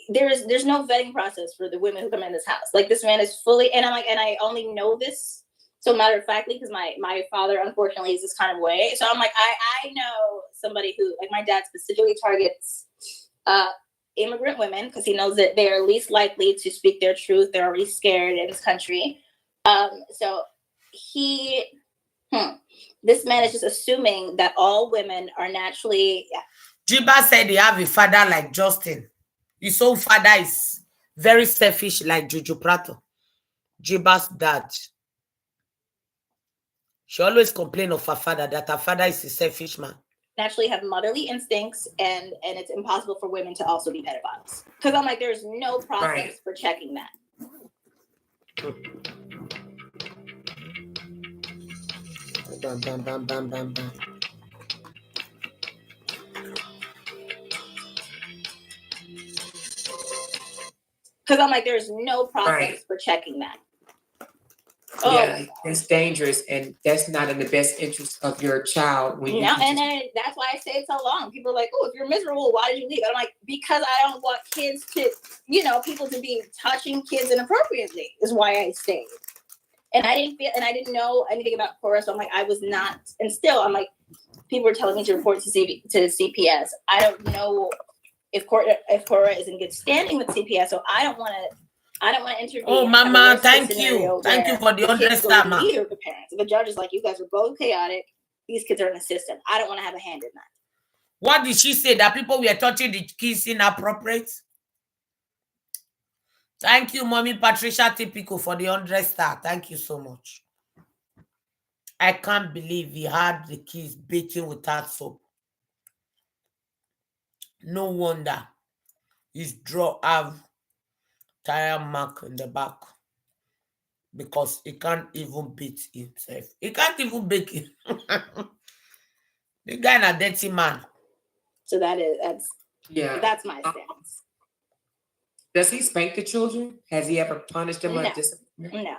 there's no vetting process for the women who come in this house. Like, this man is fully, and I'm like, and I only know this so matter of factly because my father unfortunately is this kind of way. So I'm like, I know somebody who, like, my dad specifically targets immigrant women because he knows that they are least likely to speak their truth. They're already scared in this country. So this man is just assuming that all women are naturally. Jeeba said they have a father like Justin. His own father is very selfish like Jojo Prato. Jeeba's dad. She always complains of her father, that her father is a selfish man. Naturally have motherly instincts, and it's impossible for women to also be pedophiles. Because I'm like, there's no process for checking that. Bam, bam, bam, bam, bam, bam. Because I'm like, there's no process for checking that. Yeah, it's dangerous, and that's not in the best interest of your child. And that's why I say it so long. People are like, "Oh, if you're miserable, why did you leave?" I'm like, because I don't want kids to, people to be touching kids inappropriately. Is why I stayed. And I didn't know anything about Korra, so I'm like, I was not. And still, I'm like, people were telling me to report to CPS. I don't know if Korra is in good standing with CPS, so I don't want to intervene. Oh, Mama, thank you. Thank you for the understanding. Either of the parents. The judge is like, you guys are both chaotic. these kids are in the system. I don't want to have a hand in that. What did she say? That people were touching the kids inappropriate? Thank you, Mommy Patricia Typical, for the 100 star. Thank you so much. I can't believe he had the kids baking without soap. No wonder his draw have tire mark in the back. Because he can't even beat himself. He can't even bake it. The guy a dirty man. So that's my stance. Does he spank the children? Has he ever punished them? No. No.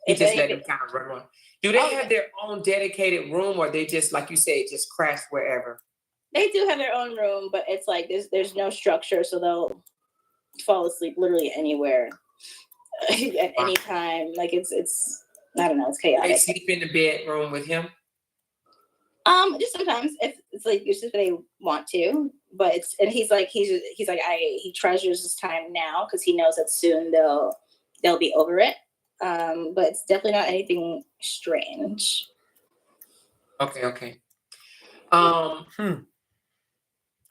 He just let them kind of run around. Do they have their own dedicated room, or they just, like you say, just crash wherever? They do have their own room, but it's like there's no structure, so they'll fall asleep literally anywhere at any time. Like it's I don't know, it's chaotic. They sleep in the bedroom with him? Just sometimes if it's like just if they want to, but he's like he treasures his time now because he knows that soon they'll be over it. But it's definitely not anything strange. Okay.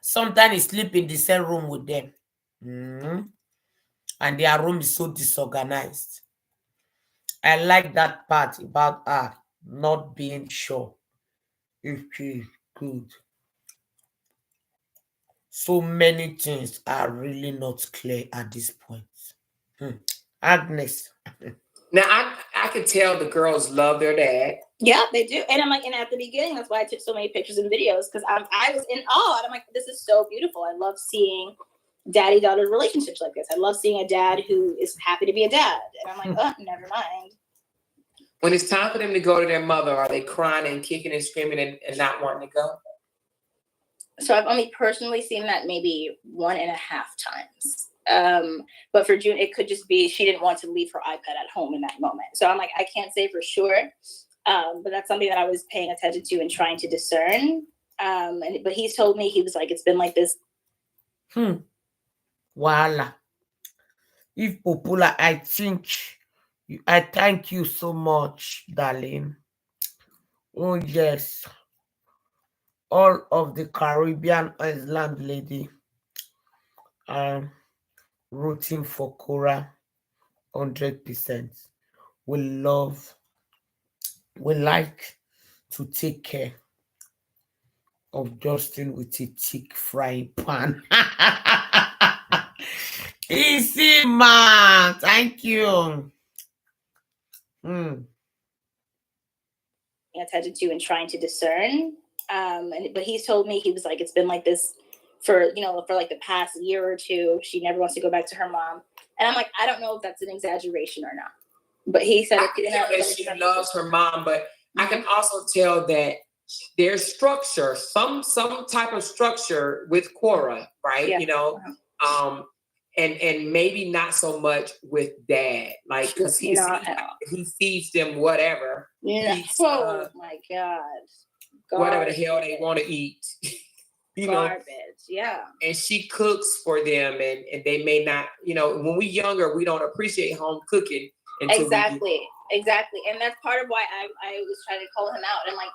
Sometimes he sleep in the same room with them. And their room is so disorganized. I like that part about her not being sure if she's good. So many things are really not clear at this point. Agnes. Now I can tell the girls love their dad. Yeah, they do. And I'm like, and at the beginning, that's why I took so many pictures and videos, because I was in awe. And I'm like, this is so beautiful. I love seeing daddy-daughter relationships like this. I love seeing a dad who is happy to be a dad. And I'm like, oh, never mind. When it's time for them to go to their mother, are they crying and kicking and screaming and not wanting to go? So I've only personally seen that maybe 1.5 times. But for June, it could just be she didn't want to leave her iPad at home in that moment. So I'm like, I can't say for sure. But that's something that I was paying attention to and trying to discern. But he's told me, he was like, it's been like this. Voila. If popular, I thank you so much, darling. Oh, yes. All of the Caribbean island lady are rooting for Korra 100%. We like to take care of Justin with a thick frying pan. Easy, man. Thank you. Attention to and trying to discern. But he's told me, he was like, it's been like this for like the past year or two. She never wants to go back to her mom. And I'm like, I don't know if that's an exaggeration or not. But he said she loves her mom, but I can also tell that there's structure, some type of structure with Korra, right? Yeah. And maybe not so much with dad, like because he feeds them whatever. Yeah. Oh my God. Whatever the hell they want to eat. Garbage. Yeah. And she cooks for them, and they may not, when we're younger, we don't appreciate home cooking. Exactly. And that's part of why I was trying to call him out. And like,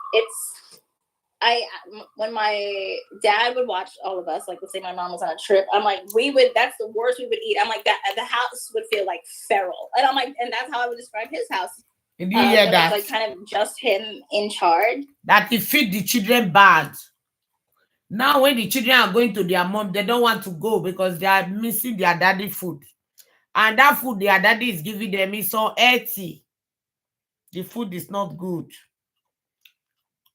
when my dad would watch all of us, like let's say my mom was on a trip, I'm like, that's the worst we would eat. I'm like, that the house would feel like feral. And I'm like, and that's how I would describe his house. And you hear that? Like kind of just him in charge. That he feed the children bad. Now when the children are going to their mom, they don't want to go because they are missing their daddy food. And that food their daddy is giving them is so earthy. The food is not good.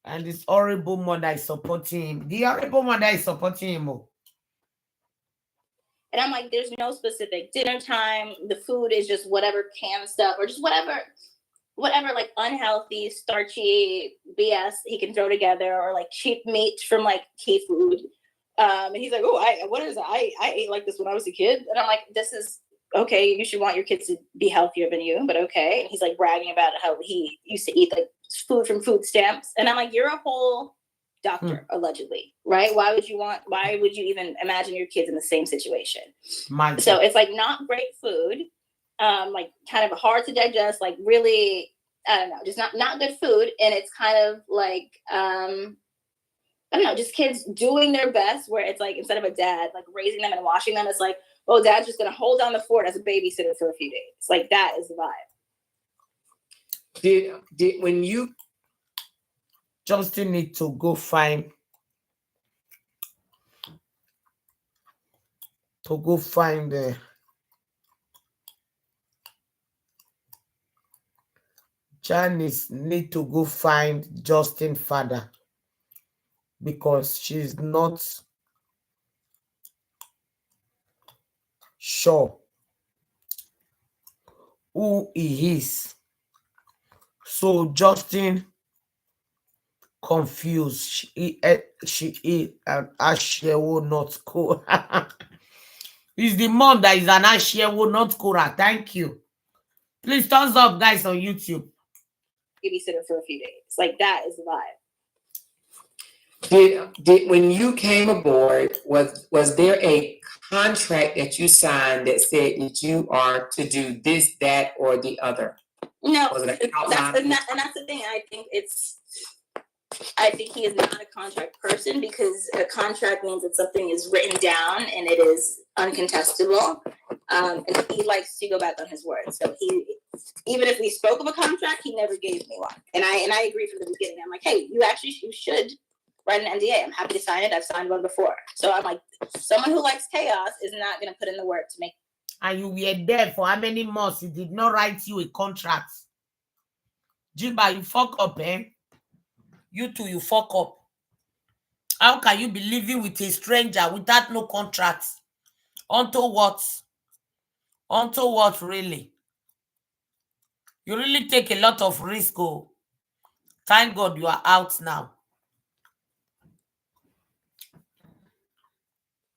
And this horrible mother is supporting him. The horrible mother is supporting him. And I'm like, there's no specific dinner time. The food is just whatever canned stuff or just whatever like unhealthy, starchy BS he can throw together, or like cheap meat from like Key Food. And he's like, what is it? I ate like this when I was a kid. And I'm like, this is okay. You should want your kids to be healthier than you, but okay. And he's like bragging about how he used to eat like food from food stamps. And I'm like, you're a whole doctor, allegedly, right? Why would you even imagine your kids in the same situation? So it's like not great food, like kind of hard to digest, like really I don't know, just not good food. And it's kind of like, I don't know, just kids doing their best, where it's like, instead of a dad like raising them and washing them, it's like, oh, dad's just gonna hold down the fort as a babysitter for a few days. Like, that is the vibe. Did when you Justin need to go find Janice need to go find Justin's father, because she's not sure who he is. So Justin confused. She is an Ashewo, not Korra. It's the mom that is an Ashewo, not Korra. Thank you. Please thumbs up, guys, on YouTube. Babysitter for a few days. Like, that is the vibe. did when you came aboard, was there a contract that you signed that said that you are to do this, that, or the other? No, Was it an and that's the thing. I think he is not a contract person, because a contract means that something is written down and it is uncontestable. And he likes to go back on his word. So even if we spoke of a contract, he never gave me one. And I agree from the beginning. I'm like, hey, you should write an NDA. I'm happy to sign it. I've signed one before. So I'm like, someone who likes chaos is not going to put in the work to make. And you were there for how many months? He did not write you a contract. Jeeba, you fuck up, eh? You too, you fuck up. How can you be living with a stranger without no contract? Onto what? Onto what, really? You really take a lot of risk, oh. Thank God you are out now.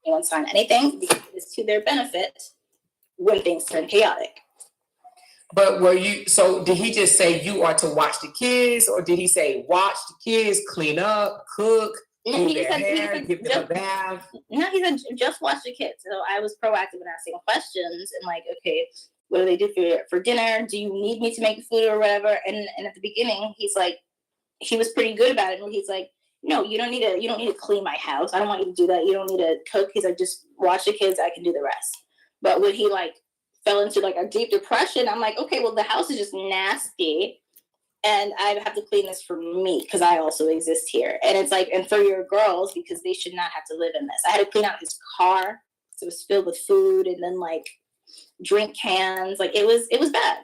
They won't sign anything because it's to their benefit when things turn chaotic. But did he just say you are to watch the kids, or did he say watch the kids, clean up, cook, do their hair, give them a bath? No, he said just watch the kids. So I was proactive in asking questions and like, okay, what do they do for dinner? Do you need me to make food or whatever? And at the beginning, he's like, he was pretty good about it. And he's like, no, you don't need to clean my house. I don't want you to do that. You don't need to cook. He's like, just watch the kids. I can do the rest. But when he like fell into like a deep depression, I'm like, okay, well, the house is just nasty. And I have to clean this for me because I also exist here. And it's like, and for your girls, because they should not have to live in this. I had to clean out his car. So it was filled with food and then like drink cans. Like it was bad.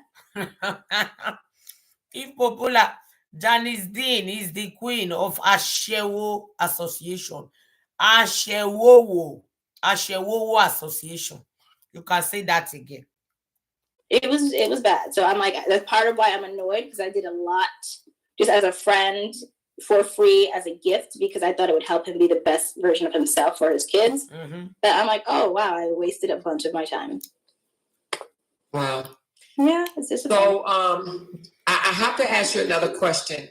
In popular, Janice Dean is the queen of Ashewo Association. Ashewo Association. You can say that again. It was bad. So I'm like, that's part of why I'm annoyed, because I did a lot just as a friend for free as a gift, because I thought it would help him be the best version of himself for his kids. Mm-hmm. But I'm like, oh wow, I wasted a bunch of my time. Wow. Yeah, it's just so. I have to ask you another question.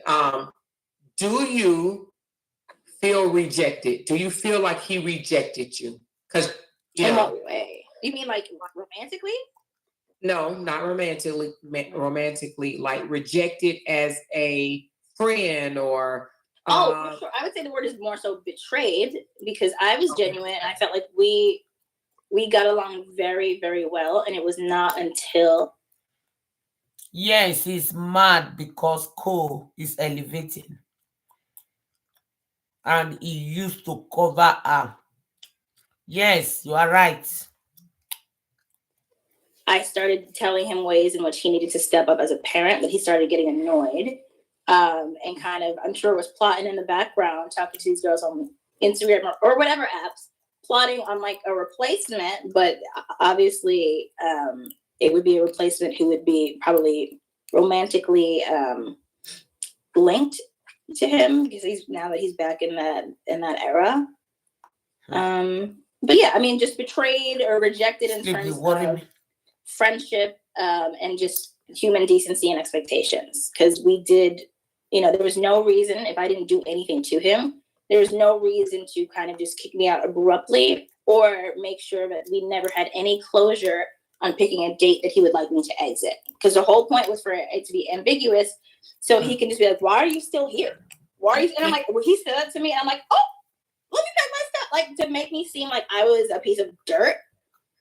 Do you feel rejected? Do you feel like he rejected you? Because in what way? You mean like romantically? No, not romantically. Romantically, like rejected as a friend or. For sure. I would say the word is more so betrayed, because I was genuine and I felt like we got along very, very well, and it was not until. Yes, he's mad because Cole is elevating. And he used to cover her. Yes, you are right. I started telling him ways in which he needed to step up as a parent, but he started getting annoyed. And kind of, I'm sure, was plotting in the background, talking to these girls on Instagram or whatever apps, plotting on like a replacement. But obviously, it would be a replacement who would be probably romantically linked to him, because now that he's back in that era. But yeah, I mean, just betrayed or rejected in terms of friendship and just human decency and expectations. Because we did, there was no reason, if I didn't do anything to him, there was no reason to kind of just kick me out abruptly or make sure that we never had any closure on picking a date that he would like me to exit. Because the whole point was for it to be ambiguous. So he can just be like, why are you still here? Why are you? And I'm like, well, he said that to me. And I'm like, oh, let me pack my stuff. Like, to make me seem like I was a piece of dirt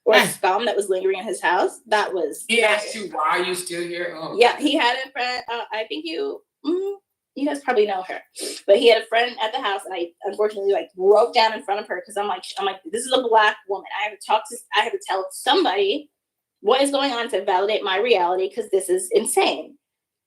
or scum that was lingering in his house. That was. He asked you, why are you still here? Oh, yeah, he had a friend. I think you guys probably know her, but he had a friend at the house, and I unfortunately like broke down in front of her because I'm like, this is a Black woman. I have to tell somebody what is going on to validate my reality because this is insane.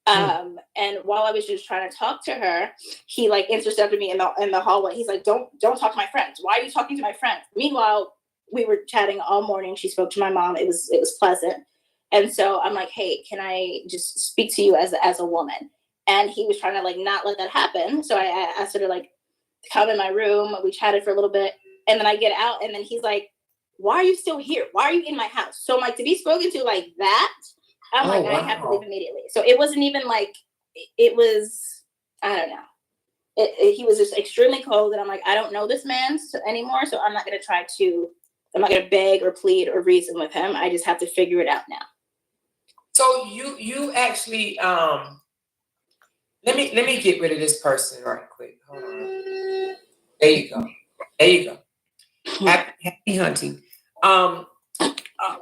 And while I was just trying to talk to her, he like intercepted me in the hallway. He's like, don't talk to my friends. Why are you talking to my friends? Meanwhile, we were chatting all morning. She spoke to my mom. It was pleasant. And so I'm like, hey, can I just speak to you as a woman? And he was trying to like not let that happen. So I asked her to like come in my room. We chatted for a little bit, and then I get out, and then he's like, why are you still here? Why are you in my house? So I'm like, to be spoken to like that, I'm like, wow. I have to leave immediately. So it wasn't even like, it was, I don't know. He was just extremely cold, and I'm like, I don't know this man anymore, so I'm not going to beg or plead or reason with him. I just have to figure it out now. So you actually, let me get rid of this person right quick. Hold on. There you go. Happy hunting. What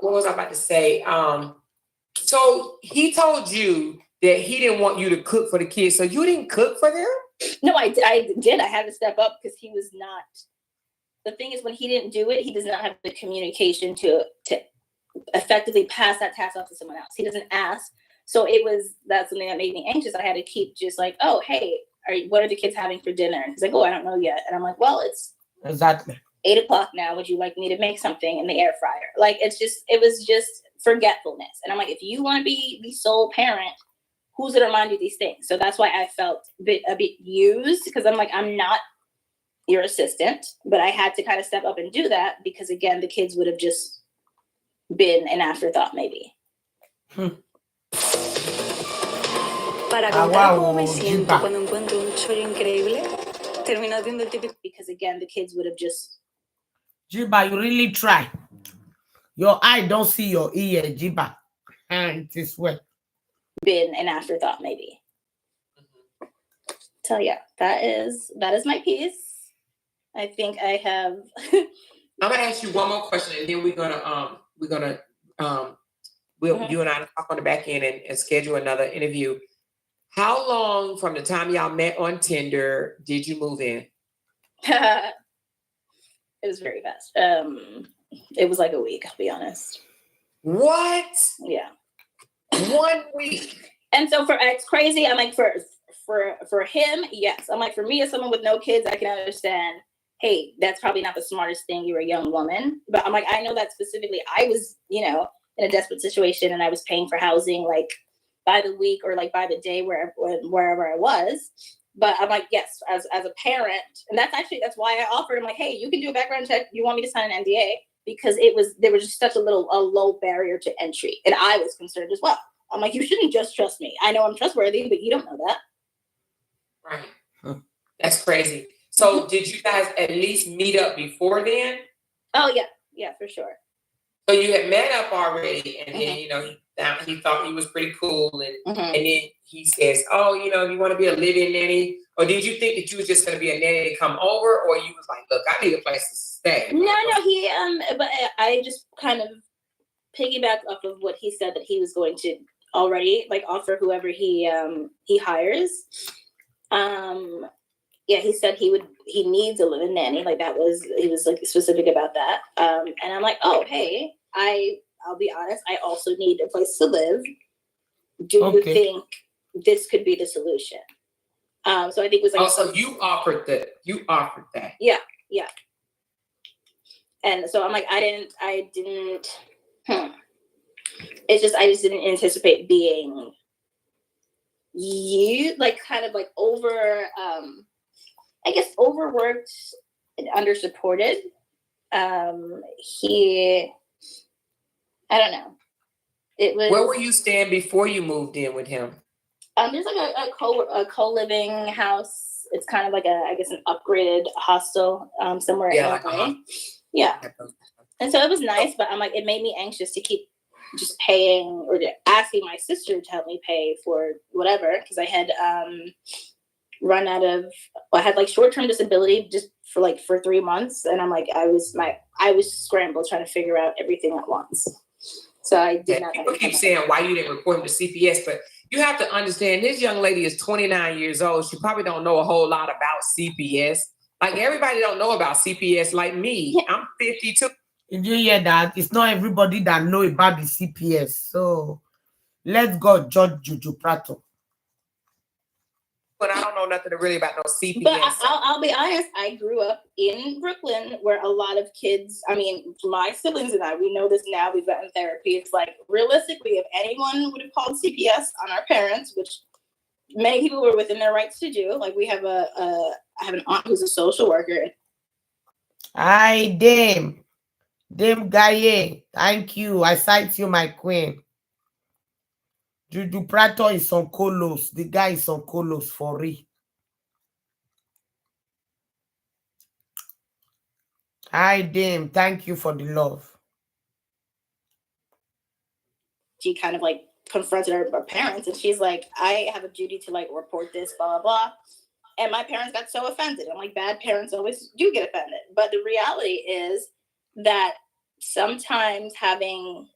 was I about to say? So he told you that he didn't want you to cook for the kids, so you didn't cook for them? No, I did. I had to step up because he was not. The thing is, when he didn't do it, he does not have the communication to effectively pass that task off to someone else. He doesn't ask. So that's something that made me anxious. I had to keep just like, oh, hey, what are the kids having for dinner? And he's like, oh, I don't know yet. And I'm like, well, it's exactly 8:00 now. Would you like me to make something in the air fryer? Like, it was just forgetfulness. And I'm like, if you want to be the sole parent, who's going to remind you these things? So that's why I felt a bit used, because I'm like, I'm not your assistant, but I had to kind of step up and do that because, again, the kids would have just been an afterthought maybe. Para contar cómo me siento cuando encuentro un chorro increíble, termino haciendo el típico. Because, again, the kids would have just. Jeeba, you really try. Your eye don't see your ear, Jeeba. It is well. Been an afterthought maybe. So yeah, that is my piece. I think I have. I'm gonna ask you one more question, and then we're gonna you and I talk on the back end and schedule another interview. How long from the time y'all met on Tinder did you move in? It was very fast. It was like a week, I'll be honest. What? Yeah. 1 week. And so it's crazy. I'm like, for him, yes. I'm like, for me as someone with no kids, I can understand, hey, that's probably not the smartest thing. You're a young woman. But I'm like, I know that specifically I was, in a desperate situation, and I was paying for housing like by the week or like by the day wherever I was. But I'm like, yes, as a parent, and that's why I offered him, like, hey, you can do a background check. You want me to sign an NDA? Because there was just such a low barrier to entry. And I was concerned as well. I'm like, you shouldn't just trust me. I know I'm trustworthy, but you don't know that. Right. Huh. That's crazy. So did you guys at least meet up before then? Oh, yeah. Yeah, for sure. So you had met up already, and then, he thought he was pretty cool. And then he says, oh, you want to be a live-in nanny? Or did you think that you was just going to be a nanny to come over? Or you was like, look, I need a place to stay. No, but I just kind of piggybacked off of what he said that he was going to already like offer whoever he hires. Yeah, he said he needs a live-in nanny. Like he was like specific about that. And I'm like, oh, hey, I'll be honest, I also need a place to live. Do you think this could be the solution? So I think it was like. Also, you offered that. Yeah. And so I'm like, I didn't. It's just I just didn't anticipate being kind of like over. I guess overworked and undersupported. I don't know. It was. Where were you staying before you moved in with him? There's like a co-living house. It's kind of like an upgraded hostel somewhere in LA. Yeah. And so it was nice, but I'm like, it made me anxious to keep just paying or asking my sister to help me pay for whatever, because I had run out of, I had like short-term disability just for 3 months, and I'm like, I was scrambled trying to figure out everything at once. So I did not. People keep saying why you didn't report him to CPS, but you have to understand this young lady is 29 years old. She probably don't know a whole lot about CPS. Like everybody don't know about CPS like me. Yeah. I'm 52. Did you hear that? It's not everybody that know about the CPS. So let's go judge Juju Prato. But I don't know nothing really about no CPS. But I'll be honest, I grew up in Brooklyn where a lot of kids, I mean, my siblings and I, we know this now, we've gotten therapy. It's like, realistically, if anyone would have called CPS on our parents, which many people were within their rights to do, like I have an aunt who's a social worker. Hi, Dame Gaye, thank you. I cite you, my queen. Juju Prato is on Colos. The guy is on Colos for real. Hi, Dame. Thank you for the love. She kind of like confronted her parents, and she's like, I have a duty to like report this, blah, blah, blah. And my parents got so offended. I'm like, bad parents always do get offended. But the reality is that sometimes having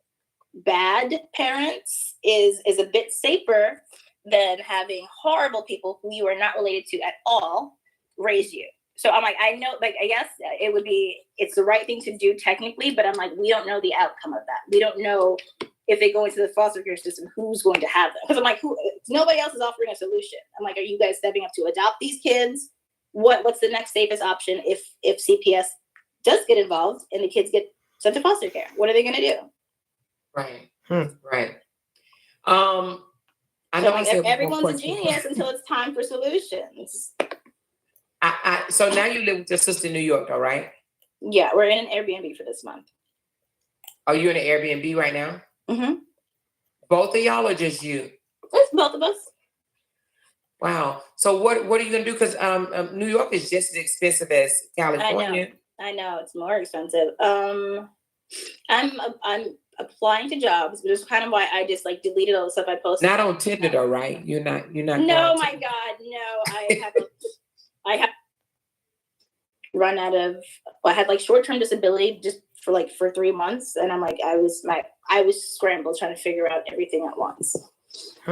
bad parents is a bit safer than having horrible people who you are not related to at all raise you. So I'm like, I know, like, I guess it's the right thing to do technically, but I'm like, we don't know the outcome of that. We don't know if they go into the foster care system, who's going to have them. Because I'm like, nobody else is offering a solution. I'm like, are you guys stepping up to adopt these kids? What's the next safest option if CPS does get involved and the kids get sent to foster care? What are they going to do? Right. Right. I know like, everyone's a genius until it's time for solutions. So now you live with your sister in New York, though, right? Yeah, we're in an Airbnb for this month. Are you in an Airbnb right now? Mm-hmm. Both of y'all or just you? It's both of us. Wow. So what are you gonna do? Because New York is just as expensive as California. I know it's more expensive. I'm applying to jobs, which is kind of why I just like deleted all the stuff I posted. Not on Tinder though, right? You're not. No, my God, no. I have run out of. I had like short-term disability just for 3 months, and I'm like, I was scrambled trying to figure out everything at once.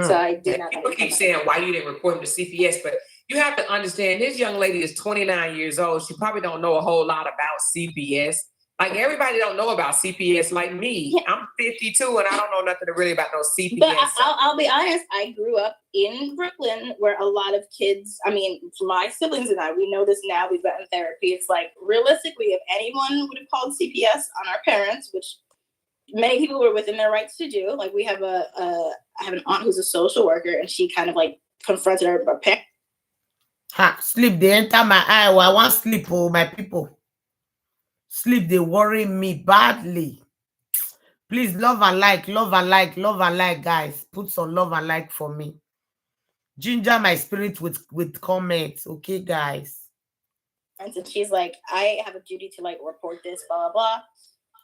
So I did not. People keep saying why you didn't report him to CPS, but you have to understand this young lady is 29 years old. She probably don't know a whole lot about CPS. Like everybody don't know about CPS like me. Yeah. I'm 52 and I don't know nothing really about no CPS. But I'll be honest, I grew up in Brooklyn where a lot of kids, I mean, my siblings and I, we know this now, we've gotten therapy. It's like, realistically, if anyone would have called CPS on our parents, which many people were within their rights to do, like I have an aunt who's a social worker, and she kind of like confronted her parents. Sleep, they enter my eye. I want sleep, oh, my people. Sleep, they worry me badly. Please, love and like, guys. Put some love and like for me. Ginger my spirit with comments, okay, guys? And she's like, I have a duty to like report this, blah, blah, blah.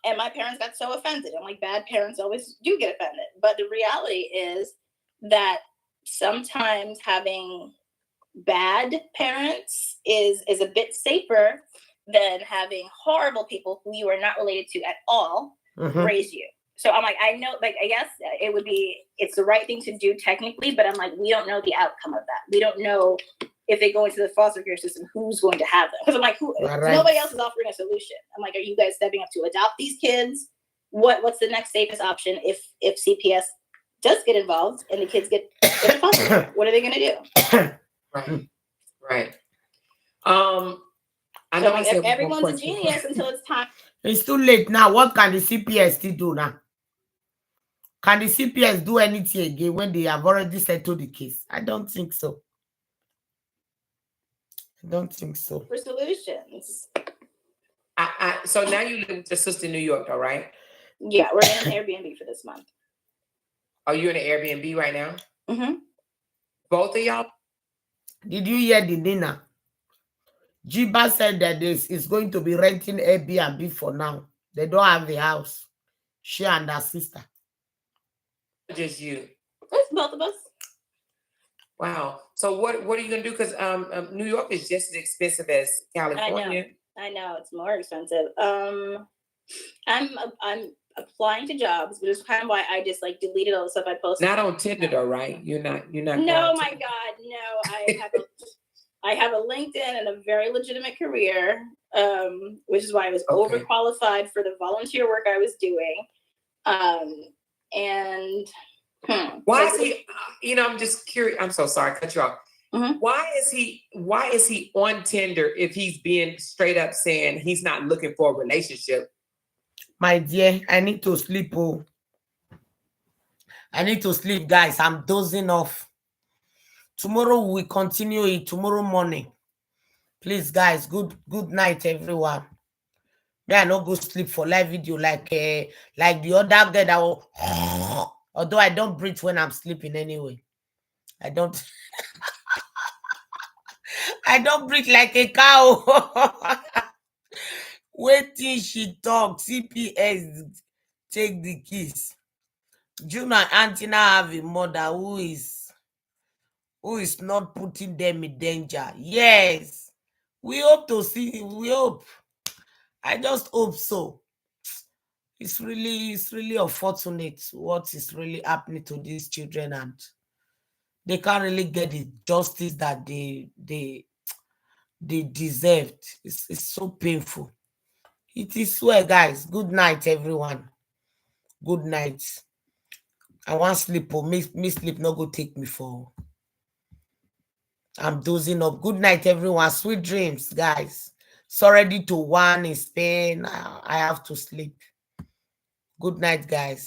And my parents got so offended. I'm like, bad parents always do get offended. But the reality is that sometimes having bad parents is a bit safer than having horrible people who you are not related to at all raise you. So I'm like, I know, like, I guess it's the right thing to do technically, but I'm like, we don't know the outcome of that. We don't know if they go into the foster care system, who's going to have them. Because I'm like, nobody else is offering a solution. I'm like, are you guys stepping up to adopt these kids? What's the next safest option if CPS does get involved and the kids get foster care? What are they going to do? Right. I know like, everyone's a genius until it's time. It's too late now. What can the CPS still do now? Can the CPS do anything again when they have already settled the case? I don't think so. For solutions. So now you live with your sister in New York, though, right? Yeah, we're in an Airbnb for this month. Are you in an Airbnb right now? Mm-hmm. Both of y'all? Did you hear the dinner? Jeeba said that this is going to be renting Airbnb for now. They don't have a house. She and her sister. Just you? It's both of us. Wow. So what are you gonna do? Because New York is just as expensive as California. I know it's more expensive. I'm applying to jobs, but it's kind of why I just like deleted all the stuff I posted. Not on Tinder though, right? You're not. No, my God, no. I have a LinkedIn and a very legitimate career, which is why I was overqualified for the volunteer work I was doing. Why is he? I'm just curious. I'm so sorry, cut you off. Mm-hmm. Why is he on Tinder if he's being straight up saying he's not looking for a relationship? My dear, I need to sleep. Oh, I need to sleep, guys. I'm dozing off. Tomorrow we continue it. Tomorrow morning, please, guys. Good night, everyone. May I not go sleep for live video like the other guy that will. Although I don't breathe when I'm sleeping anyway. I don't. I don't breathe like a cow. Wait till she talk. CPS take the keys. June and Auntie now have a mother who is not putting them in danger. Yes. We hope to see. We hope. I just hope so. It's really unfortunate what is really happening to these children, and they can't really get the justice that they deserved. It's so painful. It is well, guys. Good night, everyone. Good night. I want sleep, or me sleep not go take me for. I'm dozing up. Good night, everyone. Sweet dreams, guys. It's already to 1 in Spain. I have to sleep. Good night, guys.